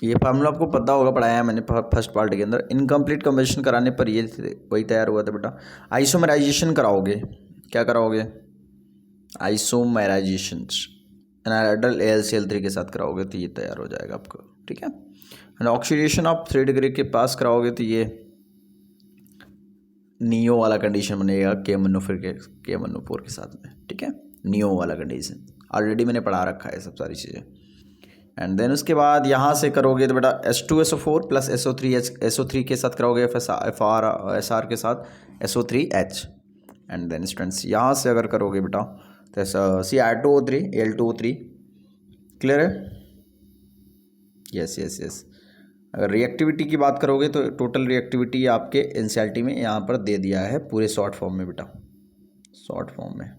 ये फार्मूला आपको पता होगा, पढ़ाया है मैंने फर्स्ट पार्ट के अंदर। इनकम्प्लीट कंबशन कराने पर ये वही तैयार हुआ था बेटा। आइसोमराइजेशन कराओगे, क्या कराओगे? आइसोमराइजेशन एनालाइडल AlCl3 के साथ कराओगे तो ये तैयार हो जाएगा आपको, ठीक है। एंड ऑक्सीडेशन आप 3 डिग्री के पास कराओगे तो ये नियो वाला कंडीशन बनेगा KMnO4 के साथ में, ठीक है। नियो वाला कंडीशन ऑलरेडी मैंने पढ़ा रखा है सब सारी चीज़ें। एंड देन उसके बाद यहाँ से करोगे तो बेटा H2SO4 प्लस SO3 के साथ कराओगे SR के साथ SO3H। एंड देन स्टूडेंट्स यहाँ से अगर करोगे बेटा तो Cr2O3 Al2O3। क्लियर है? Yes yes yes. अगर रिएक्टिविटी की बात करोगे तो टोटल रिएक्टिविटी आपके एनसीईआरटी में यहाँ पर दे दिया है पूरे शॉर्ट फॉर्म में बेटा, शॉर्ट फॉर्म में।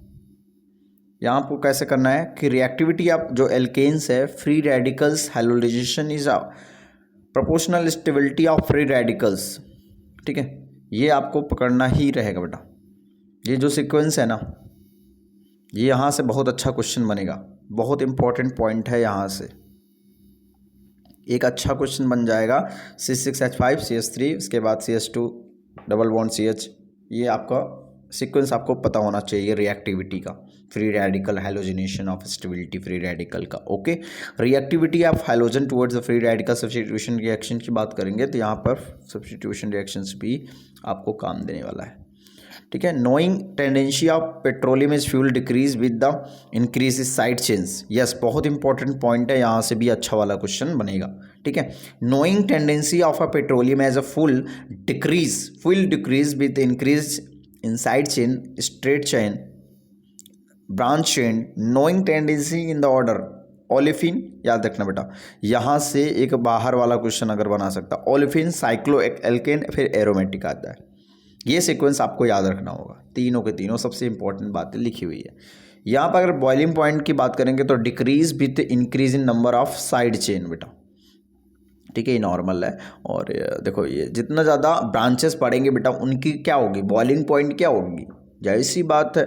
यहाँ आपको कैसे करना है कि रिएक्टिविटी आप जो एल्केन्स है, free radicals halogenation is proportional stability of free radicals, ठीक है। ये आपको पकड़ना ही रहेगा बेटा। ये जो सीक्वेंस है ना, ये यहाँ से बहुत अच्छा क्वेश्चन बनेगा, बहुत इंपॉर्टेंट पॉइंट है। यहाँ से एक अच्छा क्वेश्चन बन जाएगा C6H5 CH3, उसके बाद CH2 डबल बॉन्ड CH। ये आपका सीक्वेंस आपको पता होना चाहिए रिएक्टिविटी का, free radical halogenation of stability free radical का, okay. Reactivity of halogen towards the free radical substitution reaction की बात करेंगे तो यहाँ पर सब्स्टिट्यूशन रिएक्शंस भी आपको काम देने वाला है, ठीक है। Knowing tendency of petroleum is fuel decrease with the increase side change. Yes, बहुत इंपॉर्टेंट पॉइंट है, यहाँ से भी अच्छा वाला क्वेश्चन बनेगा, ठीक है। Knowing tendency of a petroleum as a full decrease with increase in side chain, straight chain, branch chain, knowing tendency in the order olefin. याद रखना बेटा, यहाँ से एक बाहर वाला क्वेश्चन अगर बना सकता, ओलेफिन, साइक्लो एल्केन, फिर एरोमेटिक आता है। ये सीक्वेंस आपको याद रखना होगा, तीनों के तीनों सबसे इंपॉर्टेंट बातें लिखी हुई है। यहाँ पर अगर बॉइलिंग पॉइंट की बात करेंगे तो decrease with increase in number of side chain बेटा, ठीक है। ये नॉर्मल है। और देखो ये जितना ज़्यादा ब्रांचेस पढ़ेंगे बेटा उनकी क्या होगी, बॉइलिंग पॉइंट क्या होगी, जाहिर सी बात है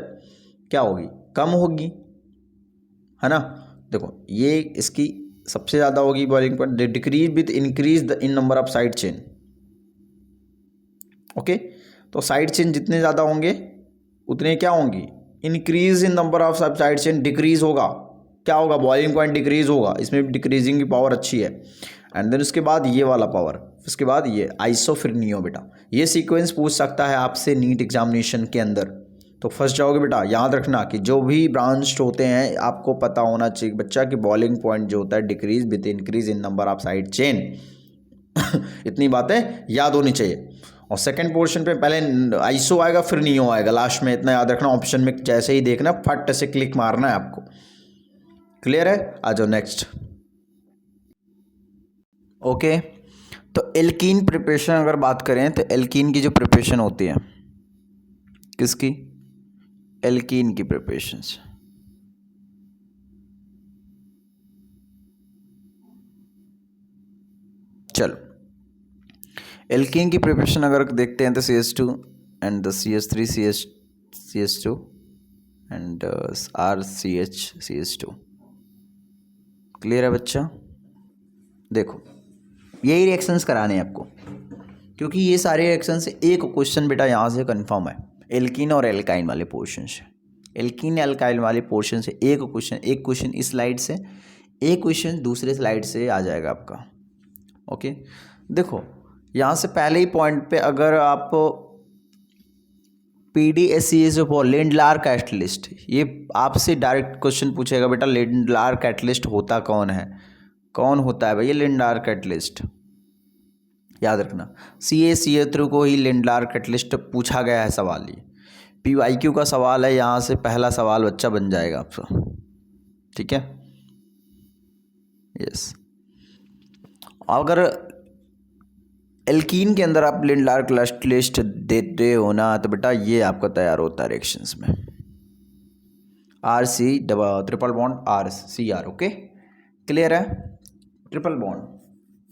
क्या होगी, कम होगी, है ना। देखो ये इसकी सबसे ज़्यादा होगी boiling point, decrease with increase in number of side chain, okay. तो साइड चेन जितने ज़्यादा होंगे उतने क्या होंगी, इंक्रीज इन नंबर ऑफ सब साइड चेन डिक्रीज होगा, क्या होगा, बॉइलिंग पॉइंट डिक्रीज होगा, इसमें भी डिक्रीजिंग की पावर अच्छी है। एंड देन उसके बाद ये वाला पावर, उसके बाद ये आइसो फिर नियो बेटा। ये सीक्वेंस पूछ सकता है आपसे नीट एग्जामिनेशन के अंदर, तो फर्स्ट जाओगे बेटा। याद रखना कि जो भी ब्रांच होते हैं आपको पता होना चाहिए बच्चा कि बॉइलिंग पॉइंट जो होता है decrease with increase in number of side chain. इतनी बातें याद होनी चाहिए। और सेकंड पोर्शन पे पहले आइसो आएगा फिर नियो आएगा लास्ट में, इतना याद रखना। ऑप्शन में जैसे ही देखना फट से क्लिक मारना है आपको। क्लियर है? आ जाओ नेक्स्ट। ओके, तो एल्कीन प्रिपरेशन अगर बात करें तो एल्कीन की जो प्रिपरेशन होती है, किसकी, एल्कीन की प्रिपरेशन। चलो एल्कीन की प्रिपरेशन अगर देखते हैं तो CH2 and the CH3 CH2 and RCH CH2। Clear है बच्चा? देखो यही रिएक्शंस कराने हैं आपको, क्योंकि ये सारे रिएक्शन से एक क्वेश्चन बेटा यहाँ से कंफर्म है, एल्कीन और एल्काइन वाले पोर्शन से। एल्कीन एल्काइन वाले पोर्शन से एक क्वेश्चन इस स्लाइड से, एक क्वेश्चन दूसरे स्लाइड से आ जाएगा आपका, ओके। देखो यहाँ से पहले ही पॉइंट पे अगर आप PDSCH लिंडलार कैटलिस्ट, ये आपसे डायरेक्ट क्वेश्चन पूछेगा बेटा लिंडलार कैटलिस्ट होता कौन है, कौन होता है भैया लिंडलार कैटलिस्ट। याद रखना CaCO3 को ही लिंडलार कैटलिस्ट पूछा गया है सवाल। ये PYQ का सवाल है, यहाँ से पहला सवाल बच्चा बन जाएगा आपका, ठीक है। यस, अगर एल्कीन के अंदर आप लिंडलार कैटलिस्ट देते हो ना तो बेटा ये आपका तैयार होता है रिएक्शंस में RC triple bond RCR, okay. Clear है? ट्रिपल बॉन्ड,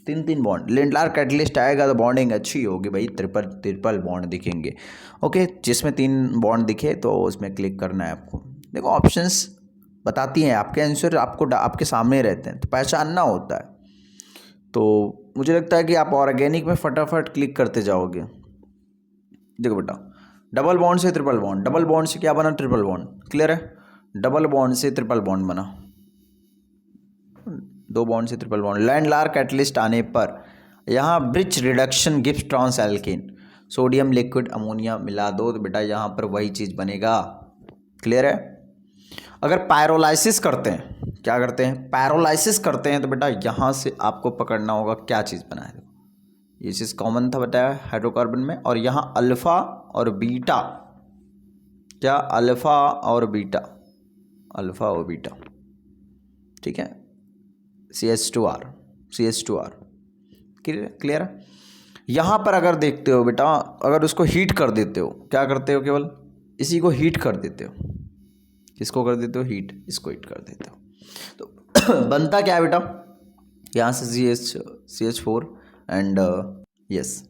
तीन बॉन्ड, लिंडलार कैटलिस्ट आएगा तो बॉन्डिंग अच्छी होगी भाई, ट्रिपल बॉन्ड दिखेंगे, ओके। जिसमें 3 बॉन्ड दिखे तो उसमें क्लिक करना है आपको। देखो ऑप्शंस बताती हैं, आपके आंसर आपको आपके सामने रहते हैं, तो पहचानना होता है। तो मुझे लगता है कि आप ऑर्गेनिक में फटाफट क्लिक करते जाओगे। देखो बेटा, डबल बॉन्ड से ट्रिपल बॉन्ड, डबल बॉन्ड से क्या बना, ट्रिपल बॉन्ड, क्लियर है। डबल बॉन्ड से ट्रिपल बॉन्ड बना, दो बॉन्ड से ट्रिपल बॉन्ड। लैंडमार्क कैटलिस्ट आने पर यहाँ bridge reduction gives trans alkane, sodium liquid ammonia मिला दो तो बेटा यहाँ पर वही चीज़ बनेगा, क्लियर है। अगर पायरोलाइसिस करते हैं, क्या करते हैं, पायरोलाइसिस करते हैं तो बेटा यहाँ से आपको पकड़ना होगा क्या चीज़ बना है। ये चीज़ कॉमन था बताया हाइड्रोकार्बन में, और यहाँ अल्फ़ा और बीटा, क्या अल्फ़ा और बीटा, अल्फ़ा और बीटा, ठीक है, CH2R, CH2R, क्लियर है। यहाँ पर अगर देखते हो बेटा, अगर उसको हीट कर देते हो, क्या करते हो, केवल इसी को हीट कर देते हो, किसको कर देते हो, हीट, इसको हीट कर देते हो, तो बनता क्या है बेटा, यहाँ से CH4 एंड यस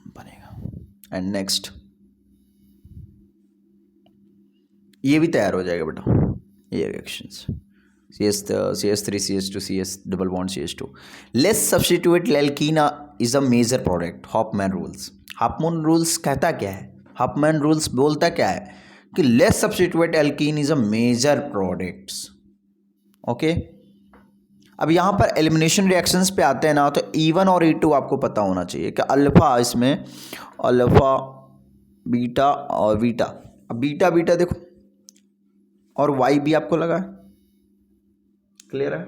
बनेगा। एंड नेक्स्ट ये भी तैयार हो जाएगा बेटा, ये reactions CH3 CH2 CS double bond CH2। Let's substitute alkene is a major product, Hofmann rules. Hofmann rules कहता क्या है, हॉफमैन रूल्स बोलता क्या है कि let's substitute alkene is a major products, okay. अब यहाँ पर एलिमिनेशन रिएक्शंस पे आते हैं ना, तो E1 और E2 आपको पता होना चाहिए कि अल्फ़ा, इसमें अल्फ़ा बीटा और बीटा, अब बीटा बीटा देखो, और वाई भी आपको लगा है, क्लियर है,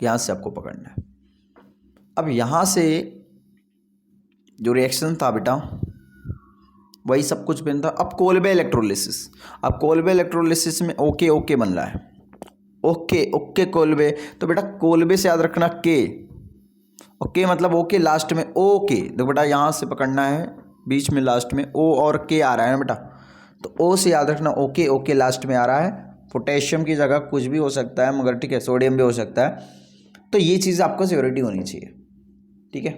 यहाँ से आपको पकड़ना है। अब यहाँ से जो रिएक्शन था बेटा वही सब कुछ बनता। अब कोल्बे इलेक्ट्रोलिसिस, अब कोल्बे इलेक्ट्रोलिसिस में ओके ओके बन रहा है, ओके ओके कोल्बे, तो बेटा कोल्बे से याद रखना के, ओके मतलब ओके लास्ट में ओके, देखो बेटा यहाँ से पकड़ना है, बीच में लास्ट में ओ और के आ रहा है ना बेटा, तो ओ से याद रखना ओके ओके लास्ट में आ रहा है। पोटेशियम की जगह कुछ भी हो सकता है, मगर ठीक है सोडियम भी हो सकता है, तो ये चीज़ आपको सिक्योरिटी होनी चाहिए, ठीक है,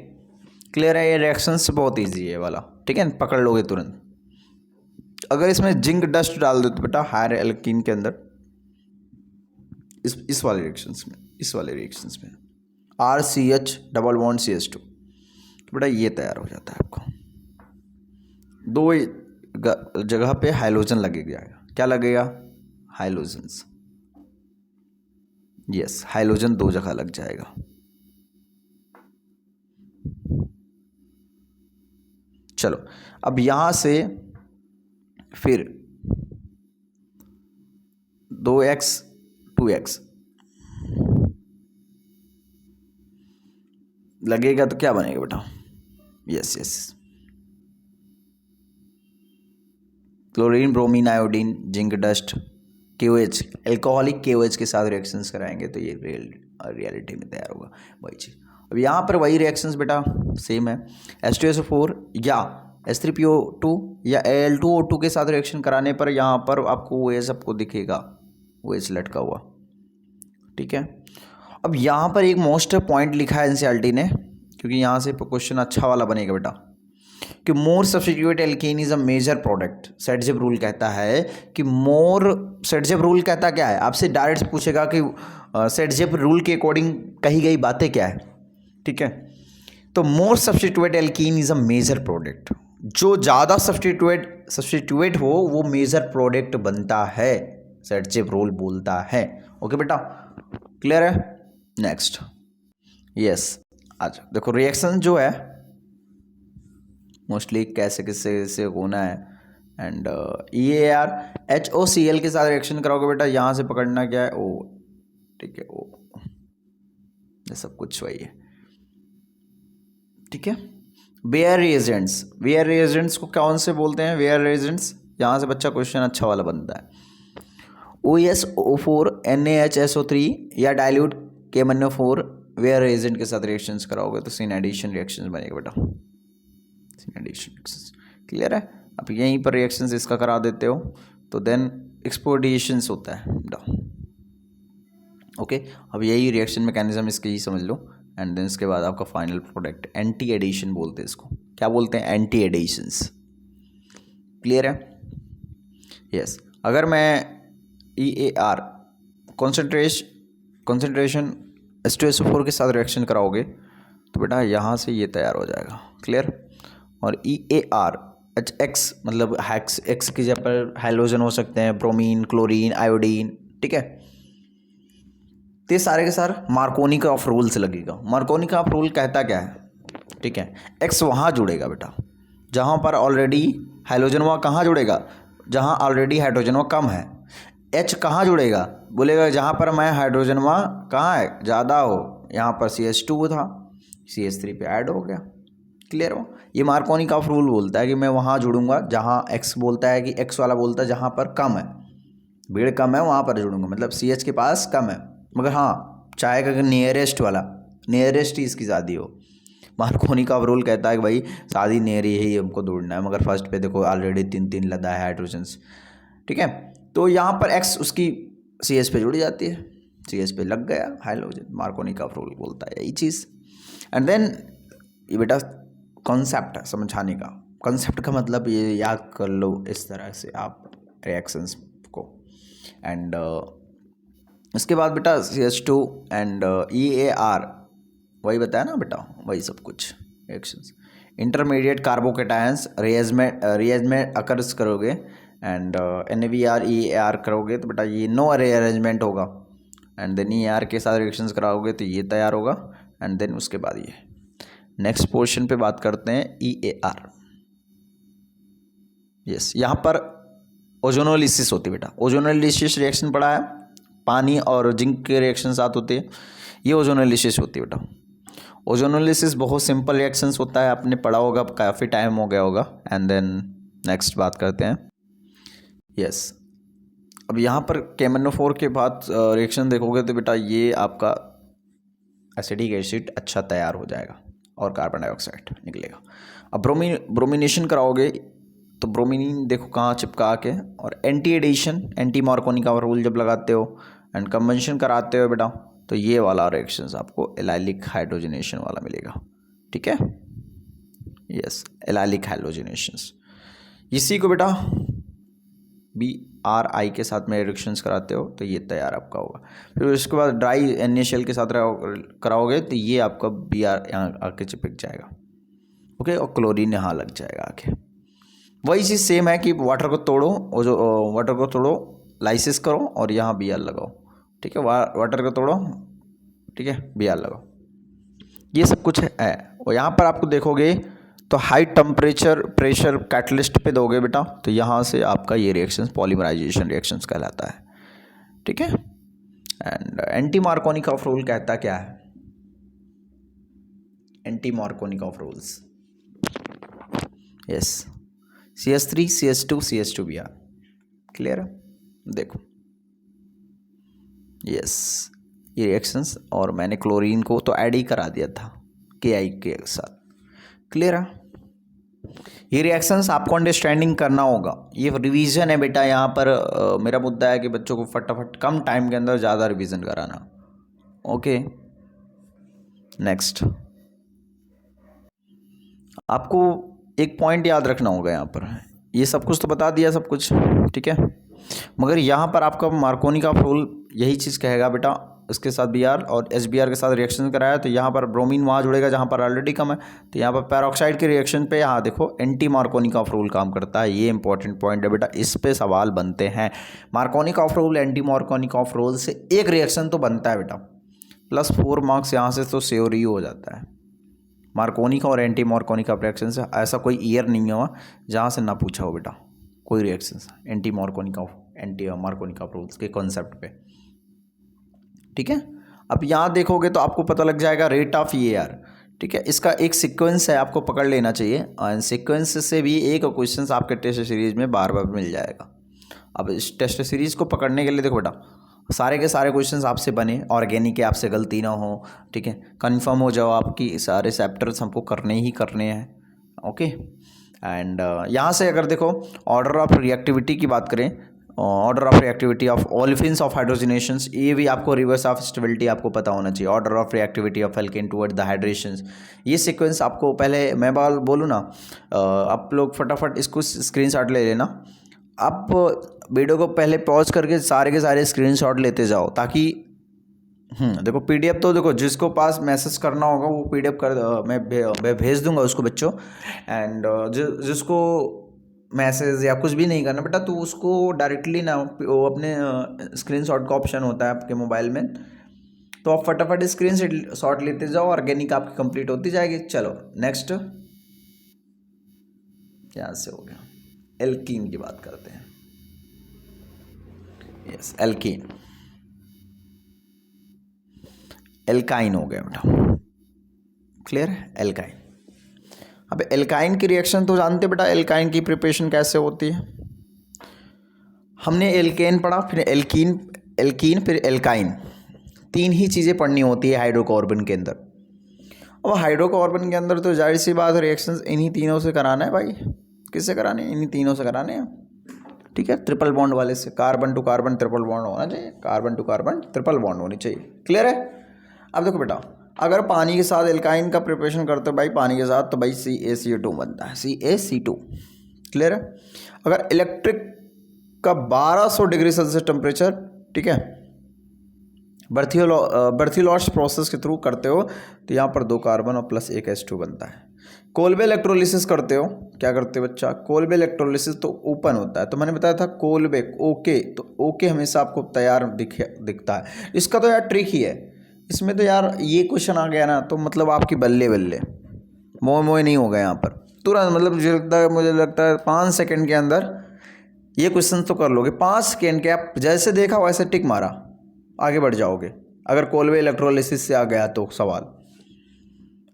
क्लियर है। ये रिएक्शंस बहुत ईजी है वाला, ठीक है, पकड़ लोगे तुरंत। अगर इसमें जिंक डस्ट डाल दो तो बेटा हायर एल्कीन के अंदर, इस वाले रिएक्शंस में, इस वाले रिएक्शंस में RCH डबल बॉन्ड CH2, तो बेटा ये तैयार हो जाता है आपको। दो जगह पे हाइलोजन लगेगा, क्या लगेगा, हाइलोजन्स, यस हाइलोजन दो जगह लग जाएगा। चलो अब यहां से फिर 2x 2x लगेगा तो क्या बनेगा बेटा, yes yes chlorine bromine iodine zinc dust KOH, alcoholic KOH के साथ रिएक्शंस कराएंगे तो ये रियलिटी में तैयार होगा वही चीज़। अब यहाँ पर वही रिएक्शंस बेटा सेम है, H2SO4 या H3PO2 या Al2O2 के साथ रिएक्शन कराने पर यहाँ पर आपको OH आपको दिखेगा, OH लटका हुआ, ठीक है। अब यहाँ पर एक मोस्ट पॉइंट लिखा है NCERT ने, क्योंकि यहाँ से क्वेश्चन अच्छा वाला बनेगा बेटा, कि more substitute alkene is a major product. Saytzeff rule कहता है कि मोर, सेटजेब रूल कहता क्या है, आपसे डायरेक्ट पूछेगा कि सेटजेब रूल के अकॉर्डिंग कही गई बातें क्या है, ठीक है। तो more substitute alkene is a major product, जो ज़्यादा सब्स्टिट्यूट हो वो मेजर प्रोडक्ट बनता है, सेटजेब रूल बोलता है, ओके बेटा, क्लियर है। नेक्स्ट यस, आज देखो रिएक्शन जो है मोस्टली कैसे किससे होना है, एंड EAR HOCl के साथ रिएक्शन कराओगे बेटा, यहाँ से पकड़ना क्या है, O, ठीक है, O, ये सब कुछ वही है, ठीक है। वेयर रिएजेंट्स, वेयर रिएजेंट्स को कौन से बोलते हैं, वेयर रिएजेंट्स, यहाँ से बच्चा क्वेश्चन अच्छा वाला बनता है। OSO4 NaHSO3 या डाइल्यूट KMnO4 वेयर रिएजेंट के साथ रिएक्शंस कराओगे तो सिन एडिशन रिएक्शंस बनेगा बेटा, एडिशन रिएक्शंस, क्लियर है। अब यहीं पर रिएक्शंस इसका करा देते हो तो देन एक्सपोर्डिएशंस होता है बेटा, ओके। अब यही रिएक्शन मैकेनिज्म इसके ही समझ लो, एंड देन इसके बाद आपका फाइनल प्रोडक्ट एंटी एडिशन बोलते हैं इसको, क्या बोलते हैं, एंटी एडिशंस, क्लियर है, यस। अगर मैं EAR कॉन्सेंट्रेशन H2SO4 के साथ रिएक्शन कराओगे तो बेटा यहाँ से ये तैयार हो जाएगा। क्लियर। और EAR HX मतलब हैक्स एक्स की जगह पर हाइड्रोजन हो सकते हैं, ब्रोमीन, क्लोरीन, आयोडीन। ठीक है, तो ये सारे के सारे मार्कोनी का ऑफ रूल से लगेगा। मार्कोनी का ऑफ रूल कहता क्या है? ठीक है, एक्स वहाँ जुड़ेगा बेटा जहाँ पर ऑलरेडी हाइड्रोजन, वहाँ कहाँ जुड़ेगा? जहाँ ऑलरेडी हाइड्रोजन वहाँ कम है। एच कहाँ जुड़ेगा? बोलेगा जहाँ पर मैं हाइड्रोजन वहाँ कहाँ है ज़्यादा हो, यहाँ पर CH2 था, CH3 पे ऐड हो गया। क्लियर हो? ये मार्कोनी का ऑफ रूल बोलता है कि मैं वहाँ जुड़ूंगा जहाँ एक्स बोलता है कि एक्स वाला बोलता है जहाँ पर कम है, भीड़ कम है वहाँ पर जुड़ूंगा, मतलब CH के पास कम है। मगर हाँ चाहेगा कि नियरेस्ट वाला, नियरेस्ट ही इसकी शादी हो। मार्कोनी का रूल कहता है कि भाई शादी नियर ही हमको ढूंढना है, मगर फर्स्ट पे देखो ऑलरेडी 3 लदा है हाइड्रोजन्स। ठीक है, तो यहाँ पर एक्स उसकी CH पे जुड़ जाती है, CH पे लग गया हाइड्रोजन। मार्कोनी का रूल बोलता है यही चीज़। एंड देन ये बेटा कॉन्सेप्ट है समझाने का। कॉन्सेप्ट का मतलब ये याद कर लो इस तरह से आप रिएक्शंस को। एंड इसके बाद बेटा CH2 एंड EAR वही बताया ना बेटा, वही सब कुछ रिएक्शंस। इंटरमीडिएट कार्बोकेटायंस रिएरेंजमेंट अकर्स करोगे एंड NABR EAR करोगे तो बेटा ये नो रीअरेंजमेंट होगा। एंड देन EAR के साथ रिएक्शंस कराओगे तो ये तैयार होगा। एंड देन उसके बाद ये नेक्स्ट पोर्शन पे बात करते हैं EAR। यस, यहाँ पर ओजोनोलिसिस होती है बेटा। ओजोनोलिसिस रिएक्शन पढ़ा है, पानी और जिंक के रिएक्शन साथ होते हैं, ये ओजोनोलिसिस होती है बेटा। ओजोनोलिसिस बहुत सिंपल रिएक्शंस होता है, आपने पढ़ा होगा, काफ़ी टाइम हो गया होगा। एंड देन नेक्स्ट बात करते हैं। यस, अब यहाँ पर KMnO4 के बाद रिएक्शन देखोगे तो बेटा ये आपका एसिडिक एसिड अच्छा तैयार हो जाएगा और कार्बन डाइऑक्साइड निकलेगा। अब ब्रोमिनेशन कराओगे तो ब्रोमीन देखो कहाँ चिपका के, और एंटी एडिशन, एंटी मार्कोनी का रूल जब लगाते हो एंड कंबंशन कराते हो बेटा तो ये वाला रिएक्शंस आपको एलाइलिक हाइड्रोजनेशन वाला मिलेगा। ठीक है, यस, एलाइलिक हाइड्रोजनेशंस। इसी को बेटा BRI के साथ में रिएक्शंस कराते हो तो ये तैयार आपका होगा। फिर उसके बाद ड्राई NaCl के साथ कराओगे तो ये आपका Br यहाँ आके चिपक जाएगा। ओके, और क्लोरीन यहाँ लग जाएगा आके। वही चीज़ सेम है कि वाटर को तोड़ो, और जो वाटर को तोड़ो लाइसिस करो और यहाँ Br लगाओ। ठीक है, वाटर को तोड़ो, ठीक है, Br लगाओ, ये सब कुछ है। और यहाँ पर आपको देखोगे तो हाई टेम्परेचर प्रेशर कैटलिस्ट पे दोगे बेटा तो यहाँ से आपका ये रिएक्शंस पॉलीमराइजेशन रिएक्शंस कहलाता है। ठीक है, and anti Markovnikov of rule कहता क्या है? Anti Markovnikov of rules, yes, CH3 CH2 CH2 Br। Clear है? देखो यस, ये रिएक्शंस, और मैंने क्लोरीन को तो ऐड ही करा दिया था KI के साथ। क्लियर है? ये रिएक्शंस आपको अंडरस्टैंडिंग करना होगा, ये रिवीजन है बेटा। यहाँ पर मेरा मुद्दा है कि बच्चों को फटाफट कम टाइम के अंदर ज़्यादा रिवीजन कराना। ओके, नेक्स्ट आपको एक पॉइंट याद रखना होगा यहाँ पर। ये सब कुछ तो बता दिया सब कुछ, ठीक है, मगर यहाँ पर आपका मार्कोनी का रूल यही चीज़ कहेगा बेटा, इसके साथ Br और HBr के साथ रिएक्शन कराया तो यहाँ पर ब्रोमीन वहाँ जुड़ेगा जहाँ पर ऑलरेडी कम है। तो यहाँ पर पैरोक्साइड के रिएक्शन पे यहाँ देखो एंटी मार्कोनी का रूल काम करता है। ये इंपॉर्टेंट पॉइंट है बेटा, इस पे सवाल बनते हैं। मार्कोनी का रूल, एंटी मार्कोनी का रूल से एक रिएक्शन तो बनता है बेटा, प्लस 4 मार्क्स यहाँ से तो श्योर ही हो जाता है। मार्कोनी का और एंटी मार्कोनी का रिएक्शन से ऐसा कोई ईयर नहीं हुआ जहाँ से ना पूछा हो बेटा कोई रिएक्शन एंटी मार्कोनी का रूल्स के कॉन्सेप्ट पे। ठीक है, अब यहाँ देखोगे तो आपको पता लग जाएगा रेट ऑफ EAR। ठीक है, इसका एक सीक्वेंस है, आपको पकड़ लेना चाहिए, और सीक्वेंस से भी एक क्वेश्चन आपके टेस्ट सीरीज में बार बार मिल जाएगा। अब इस टेस्ट सीरीज को पकड़ने के लिए देखो बेटा, सारे के सारे क्वेश्चंस आपसे बने, ऑर्गेनिक के आपसे गलती ना हो। ठीक है, कंफर्म हो जाओ, आपकी सारे चैप्टर्स हमको करने ही करने हैं। ओके, एंड यहाँ से अगर देखो ऑर्डर ऑफ रिएक्टिविटी की बात करें, order of reactivity of olefins of hydrogenations, ये भी आपको रिवर्स ऑफ स्टेबिलिटी आपको पता होना चाहिए। Order of reactivity of alkene toward the hydrations, ये सीक्वेंस आपको पहले मैं बोलूँ ना, आप लोग फटाफट इसको स्क्रीनशॉट ले लेना। आप वीडियो को पहले पॉज करके सारे के सारे स्क्रीनशॉट लेते जाओ, ताकि देखो पीडीएफ तो देखो जिसको पास मैसेज करना होगा वो पीडीएफ कर मैं भेज दूंगा उसको बच्चों। एंड जिसको मैसेज या कुछ भी नहीं करना बेटा, तो उसको डायरेक्टली ना वो अपने स्क्रीनशॉट का ऑप्शन होता है आपके मोबाइल में, तो आप फटाफट स्क्रीन शॉट लेते जाओ, ऑर्गेनिक आपकी कंप्लीट होती जाएगी। चलो नेक्स्ट क्या से हो गया, एल्कीन की बात करते हैं। यस एल्कीन, एल्काइन हो गया बेटा, क्लियर है एल्काइन। अब एल्काइन की रिएक्शन तो जानते बेटा, एल्काइन की प्रिपरेशन कैसे होती है। हमने एल्केन पढ़ा, फिर एल्कीन, एल्कीन फिर एल्काइन, तीन ही चीज़ें पढ़नी होती है हाइड्रोकार्बन के अंदर। अब हाइड्रोकार्बन के अंदर तो जाहिर सी बात रिएक्शंस इन्हीं तीनों से कराना है भाई, किससे कराने, इन्हीं तीनों से कराने हैं, ठीक है। ट्रिपल बॉन्ड वाले से, carbon to carbon triple bond होना चाहिए, carbon to carbon triple bond होनी चाहिए, क्लियर है। अब देखो बेटा, अगर पानी के साथ एल्काइन का प्रिपरेशन करते हो भाई पानी के साथ, तो भाई CaCO2 बनता है, CaC2, क्लियर है। अगर इलेक्ट्रिक का 1200 डिग्री सेल्सियस टेम्परेचर, ठीक है, बर्थिलॉश प्रोसेस के थ्रू करते हो, तो यहाँ पर 2 कार्बन और प्लस 1 H2 बनता है। कोलबे इलेक्ट्रोलिसिस करते हो, क्या करते हो बच्चा, कोलबे इलेक्ट्रोलिसिस तो ओपन होता है, तो मैंने बताया था कोलबे ओके, तो ओके हमेशा आपको तैयार दिखता है। इसका तो यार ट्रिक ही है, इसमें तो यार ये क्वेश्चन आ गया ना, तो मतलब आपकी बल्ले बल्ले, मोए मोए नहीं होगा यहाँ पर तुरंत, मतलब मुझे लगता है 5 सेकंड के अंदर ये क्वेश्चन तो कर लोगे। 5 सेकंड के आप जैसे देखा वैसे टिक मारा, आगे बढ़ जाओगे, अगर कोलबे इलेक्ट्रोलिसिस से आ गया तो सवाल।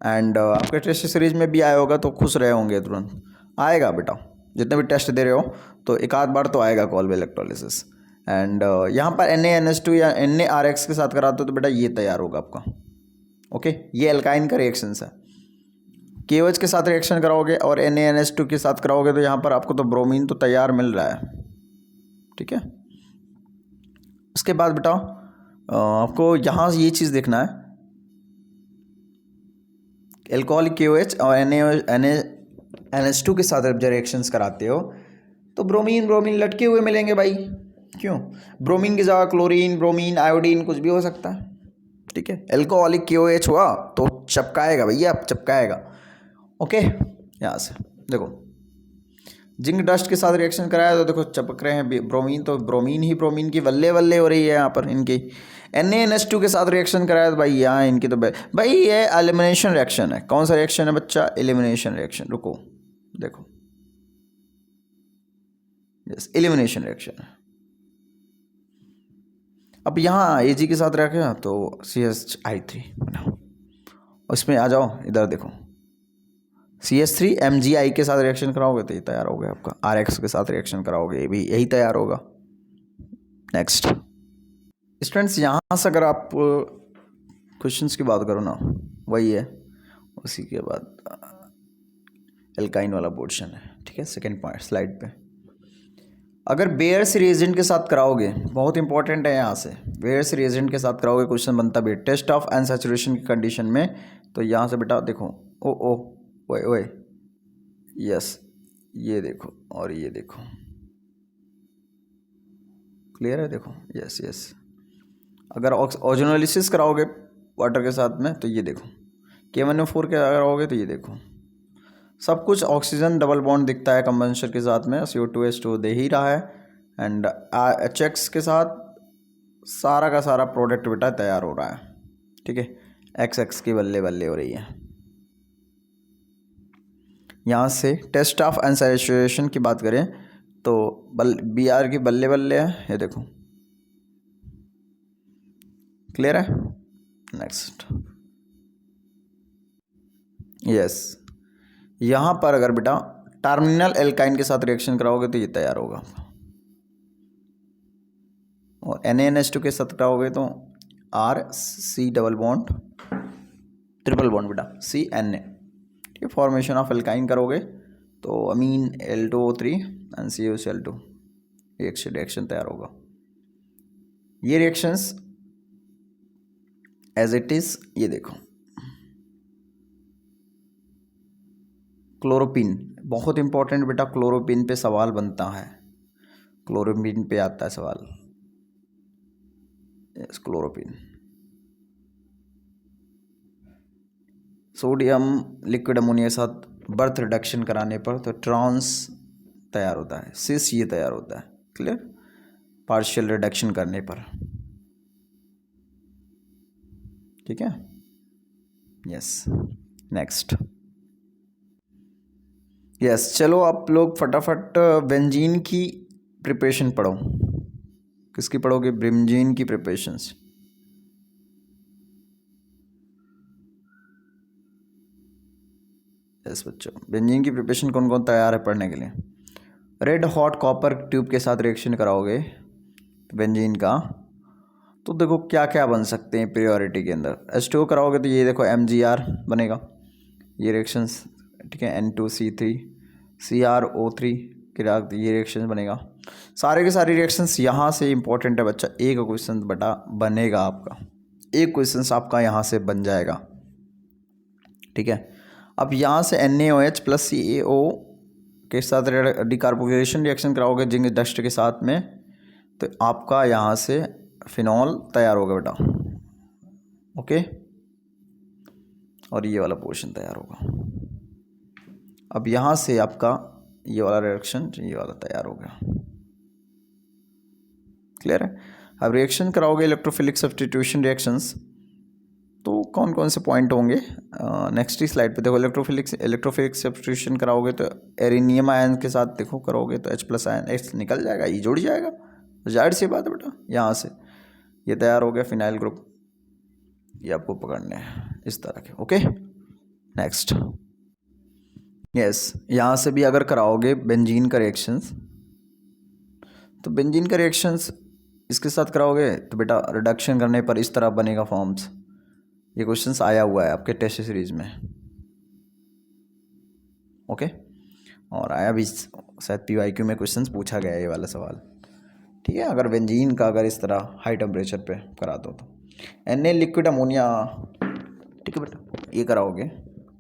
एंड आपके टेस्ट सीरीज में भी आया होगा तो खुश रहे होंगे, तुरंत आएगा बेटा, जितने भी टेस्ट दे रहे हो तो एक आध बार तो आएगा कोलबे इलेक्ट्रोलिसिस। एंड यहाँ पर NaNH2 या NaRX के साथ कराते हो तो बेटा ये तैयार होगा आपका, ओके। ये एल्काइन का रिएक्शन है। KOH के साथ रिएक्शन कराओगे और NaNH2 के साथ कराओगे तो यहाँ पर आपको तो ब्रोमीन तो तैयार मिल रहा है, ठीक है। उसके बाद बेटा आपको यहाँ ये चीज़ देखना है, एल्कोहलिक KOH और NaNH2 के साथ जब रिएक्शंस कराते हो तो ब्रोमीन ब्रोमीन लटके हुए मिलेंगे भाई, क्यों, ब्रोमीन की जगह क्लोरीन, ब्रोमीन, आयोडीन कुछ भी हो सकता है, ठीक है। एल्कोहलिक KOH हुआ तो चपकाएगा भैया, चपकाएगा, ओके। यहाँ से देखो जिंक डस्ट के साथ रिएक्शन कराया तो देखो चपक रहे हैं ब्रोमीन, तो ब्रोमीन ही ब्रोमीन की वल्ले वल्ले हो रही है यहाँ पर इनकी। NaNH2 के साथ रिएक्शन कराया तो भाई यहाँ इनकी तो भाई ये एलिमिनेशन रिएक्शन है। कौन सा रिएक्शन है बच्चा, एलिमिनेशन रिएक्शन, रुको देखो, यस एलिमिनेशन रिएक्शन है। अब यहाँ Ag के साथ रखें तो CH3 बनाओ, उसमें आ जाओ इधर देखो, CH3 MgI के साथ रिएक्शन कराओगे तो ये तैयार हो गया आपका, RX के साथ रिएक्शन कराओगे ये भी यही तैयार होगा। नेक्स्ट स्टूडेंट्स, यहाँ से अगर आप क्वेश्चंस की बात करो ना, वही है, उसी के बाद एल्काइन वाला पोर्शन है, ठीक है। सेकंड पॉइंट स्लाइड पे, अगर बेयर्स रिएजेंट के साथ कराओगे, बहुत इंपॉर्टेंट है यहाँ से, बेयर्स रिएजेंट के साथ कराओगे क्वेश्चन बनता भी टेस्ट ऑफ अनसैचुरेशन की कंडीशन में, तो यहाँ से बेटा देखो ओ ओए ओए, यस ये देखो और ये देखो, क्लियर है, देखो यस यस। अगर ओजोनोलिसिस कराओगे वाटर के साथ में तो ये देखो, K1O4 के कराओगे तो ये देखो, सब कुछ ऑक्सीजन डबल बॉन्ड दिखता है कंबंशन के साथ में, CO2H2 दे ही रहा है। एंड HX के साथ सारा का सारा प्रोडक्ट बेटा तैयार हो रहा है, ठीक है। XX की बल्ले बल्ले हो रही है। यहाँ से टेस्ट ऑफ अनसैचुरेशन की बात करें तो BR की बल्ले बल्ले है, ये देखो, क्लियर है। नेक्स्ट यस, यहाँ पर अगर बेटा टर्मिनल एल्काइन के साथ रिएक्शन कराओगे तो ये तैयार होगा, और NaNH2 के साथ कराओगे तो RC double bond triple bond बेटा CNA, ठीक है। फॉर्मेशन ऑफ एल्काइन करोगे तो अमीन L2O3 एंड CuCl2 रिएक्शन तैयार होगा। ये रिएक्शंस एज इट इज, ये देखो क्लोरोपिन, बहुत इंपॉर्टेंट बेटा, क्लोरोपिन पे सवाल बनता है, क्लोरोमीन पे आता है सवाल। यस, क्लोरोपिन। सोडियम लिक्विड अमोनिया के साथ बर्थ रिडक्शन कराने पर तो ट्रांस तैयार होता है, सिस ये तैयार होता है। क्लियर? पार्शियल रिडक्शन करने पर। ठीक है। Yes, next. यस, चलो आप लोग फटाफट बेंजीन की प्रिपरेशन पढ़ो। किसकी पढ़ोगे? बेंजीन की प्रिपरेशंस। यस बच्चों, बेंजीन की प्रिपरेशन कौन कौन तैयार है पढ़ने के लिए? रेड हॉट कॉपर ट्यूब के साथ रिएक्शन कराओगे बेंजीन का, तो देखो क्या क्या बन सकते हैं प्रियोरिटी के अंदर। H2O कराओगे तो ये देखो MgR बनेगा, ये रिएक्शंस। ठीक है, N2C3 CrO3 ये रिएक्शन बनेगा। सारे के सारे रिएक्शंस यहाँ से इंपॉर्टेंट है बच्चा। एक क्वेश्चन बटा बनेगा आपका, एक क्वेश्चन आपका यहाँ से बन जाएगा। ठीक है, अब यहाँ से NaOH प्लस CaO के साथ डिकार्बोक्सिलेशन रिएक्शन कराओगे जिंक डस्ट के साथ में, तो आपका यहाँ से फिनॉल तैयार होगा बेटा। ओके, और ये वाला पोर्शन तैयार होगा। अब यहाँ से आपका ये वाला रिएक्शन, ये वाला तैयार हो गया। क्लियर है? अब रिएक्शन कराओगे इलेक्ट्रोफिलिक सब्स्टिट्यूशन रिएक्शंस, तो कौन कौन से पॉइंट होंगे नेक्स्ट ही स्लाइड पे देखो। इलेक्ट्रोफिलिक सब्स्टिट्यूशन कराओगे तो एरिनियम आयन के साथ देखो करोगे तो H+ आयन X निकल जाएगा, ये जुड़ जाएगा, जाहिर सी बात है बेटा। यहाँ से ये तैयार हो गया फिनाइल ग्रुप, ये आपको पकड़ने हैं इस तरह के। Okay, next. यस, यहाँ से भी अगर कराओगे बेंजीन का रिएक्शंस, तो बेंजीन का रिएक्शंस इसके साथ कराओगे तो बेटा रिडक्शन करने पर इस तरह बनेगा फॉर्म्स। ये क्वेश्चंस आया हुआ है आपके टेस्ट सीरीज में। ओके, और आया भी शायद PYQ में क्वेश्चंस पूछा गया है ये वाला सवाल। ठीक है, अगर बेंजीन का अगर इस तरह हाई टेम्परेचर पे करा दो तो Na लिक्विड अमोनिया। ठीक है बेटा, ये कराओगे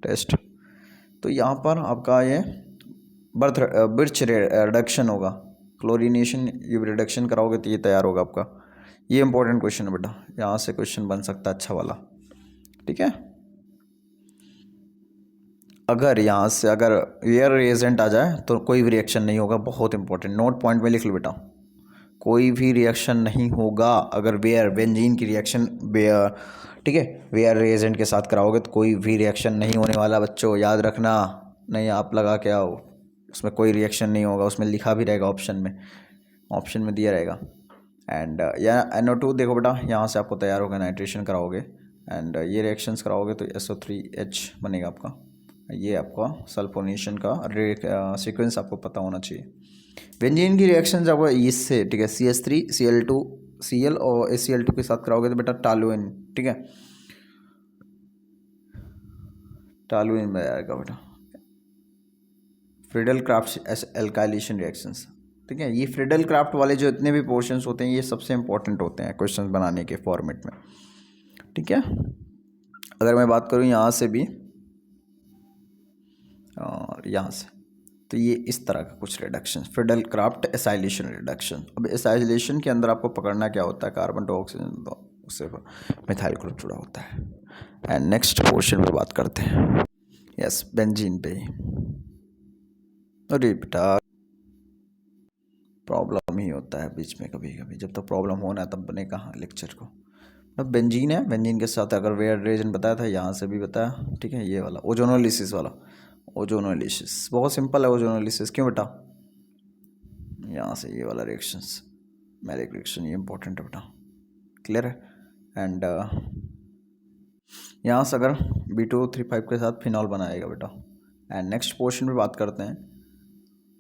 टेस्ट, तो यहाँ पर आपका ये बिर्च रिडक्शन होगा, क्लोरीनेशन ये रिडक्शन कराओगे तो ये तैयार होगा आपका। ये इंपॉर्टेंट क्वेश्चन है बेटा, यहाँ से क्वेश्चन बन सकता है अच्छा वाला। ठीक है, अगर यहाँ से अगर एयर रिएजेंट आ जाए तो कोई भी रिएक्शन नहीं होगा। बहुत इंपॉर्टेंट, नोट पॉइंट में लिख लो बेटा, कोई भी रिएक्शन नहीं होगा अगर बेंजीन की रिएक्शन ठीक है वेयर रिएजेंट के साथ कराओगे तो कोई भी रिएक्शन नहीं होने वाला बच्चों, याद रखना। नहीं आप लगा के आओ, उसमें कोई रिएक्शन नहीं होगा, उसमें लिखा भी रहेगा ऑप्शन में दिया रहेगा। एंड या NO2 देखो बेटा, यहाँ से आपको तैयार होगा, नाइट्रेशन कराओगे एंड ये रिएक्शंस कराओगे तो SO3H बनेगा आपका। ये आपका सल्फोनेशन का सीक्वेंस आपको पता होना चाहिए। बेंजीन की रिएक्शन जब इससे, ठीक है, CH3 Cl2 Cl और ACl2 के साथ कराओगे तो बेटा टॉलुएन, ठीक है, टॉलुएन में आएगा बेटा। फ्रीडल क्राफ्ट एल्काइलेशन रिएक्शंस, ठीक है, ये फ्रीडल क्राफ्ट वाले जो इतने भी पोर्शंस होते हैं ये सबसे इंपॉर्टेंट होते हैं क्वेश्चंस बनाने के फॉर्मेट में। ठीक है, अगर मैं बात करूँ यहाँ से भी और यहाँ से, तो ये इस तरह का कुछ reduction, Friedel Crafts acylation reduction. अब एसाइलेशन के अंदर आपको पकड़ना क्या होता है, कार्बन टू ऑक्सीजन उससे मिथाइल ग्रुप जुड़ा होता है। एंड नेक्स्ट पोर्शन पे बात करते हैं। यस, बेंजीन पे। अरे बेटा प्रॉब्लम ही होता है बीच में कभी कभी, जब तक प्रॉब्लम होना है तब बने कहाँ लेक्चर को। अब बेंजीन है, बेंजीन के साथ अगर वेयर रिएजेंट बताया था, यहाँ से भी बताया। ठीक है, ये वाला ओजोनोलिसिस वाला, ओजोनोलिसिस बहुत सिंपल है। ओजोनोलिसिस क्यों बेटा, यहाँ से ये वाला रिएक्शंस, मैलिक रिएक्शन, ये इंपॉर्टेंट है बेटा। क्लियर है? एंड यहाँ से अगर B2O35 के साथ फिनॉल बनाएगा बेटा। एंड नेक्स्ट पोर्शन में बात करते हैं,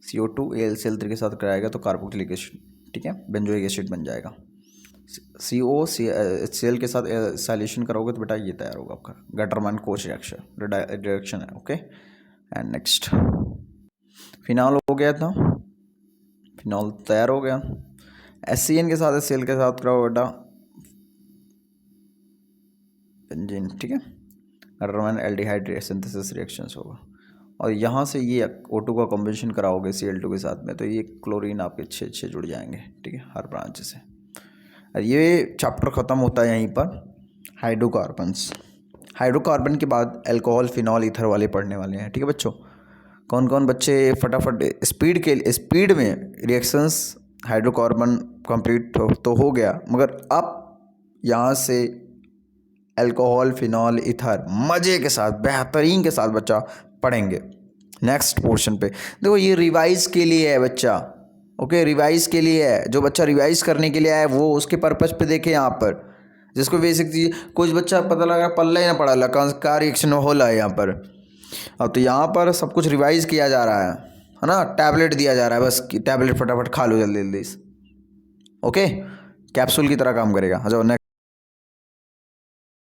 CO2 AlCl3 के साथ कराएगा तो कार्बोक्सिलिक एसिड, ठीक है, बेंजोइक एसिड बन जाएगा। COHCl के साथ एसाइलेशन करोगे तो बेटा ये तैयार होगा आपका गटरमैन कोच रिएक्शन है। ओके, एंड नेक्स्ट फिनॉल हो गया था, फिनॉल तैयार हो गया। HCN के साथ HCl के साथ कराओ बेटा बेंजीन, ठीक है, गटरमैन एल्डिहाइड सिंथेसिस रिएक्शंस होगा। और यहाँ से ये O2 का कॉम्बिनेशन कराओगे Cl2 के साथ में, तो ये क्लोरीन आपके अच्छे जुड़ जाएंगे, ठीक है, हर ब्रांच से। और ये चैप्टर ख़त्म होता है यहीं पर हाइड्रोकार्बन्स। हाइड्रोकार्बन के बाद अल्कोहल, फिनॉल, ईथर वाले पढ़ने वाले हैं, ठीक है बच्चों। कौन कौन बच्चे फटाफट स्पीड में रिएक्शंस हाइड्रोकार्बन कंप्लीट तो हो गया, मगर अब यहाँ से अल्कोहल, फिनॉल, ईथर मज़े के साथ, बेहतरीन के साथ बच्चा पढ़ेंगे नेक्स्ट पोर्शन पे। देखो ये रिवाइज के लिए है बच्चा, ओके, रिवाइज के लिए है। जो बच्चा रिवाइज करने के लिए आया है वो उसके पर्पस पे देखे यहाँ पर, जिसको बेसिक चीज़ कुछ बच्चा पता लगा पल्ला ही ना पड़ा ला का रिएक्शन होला है यहाँ पर। अब तो यहाँ पर सब कुछ रिवाइज किया जा रहा है ना, टैबलेट दिया जा रहा है, बस टैबलेट फटाफट खा लो जल्दी जल्दी, ओके, कैप्सूल की तरह काम करेगा। अच्छा नेक्स्ट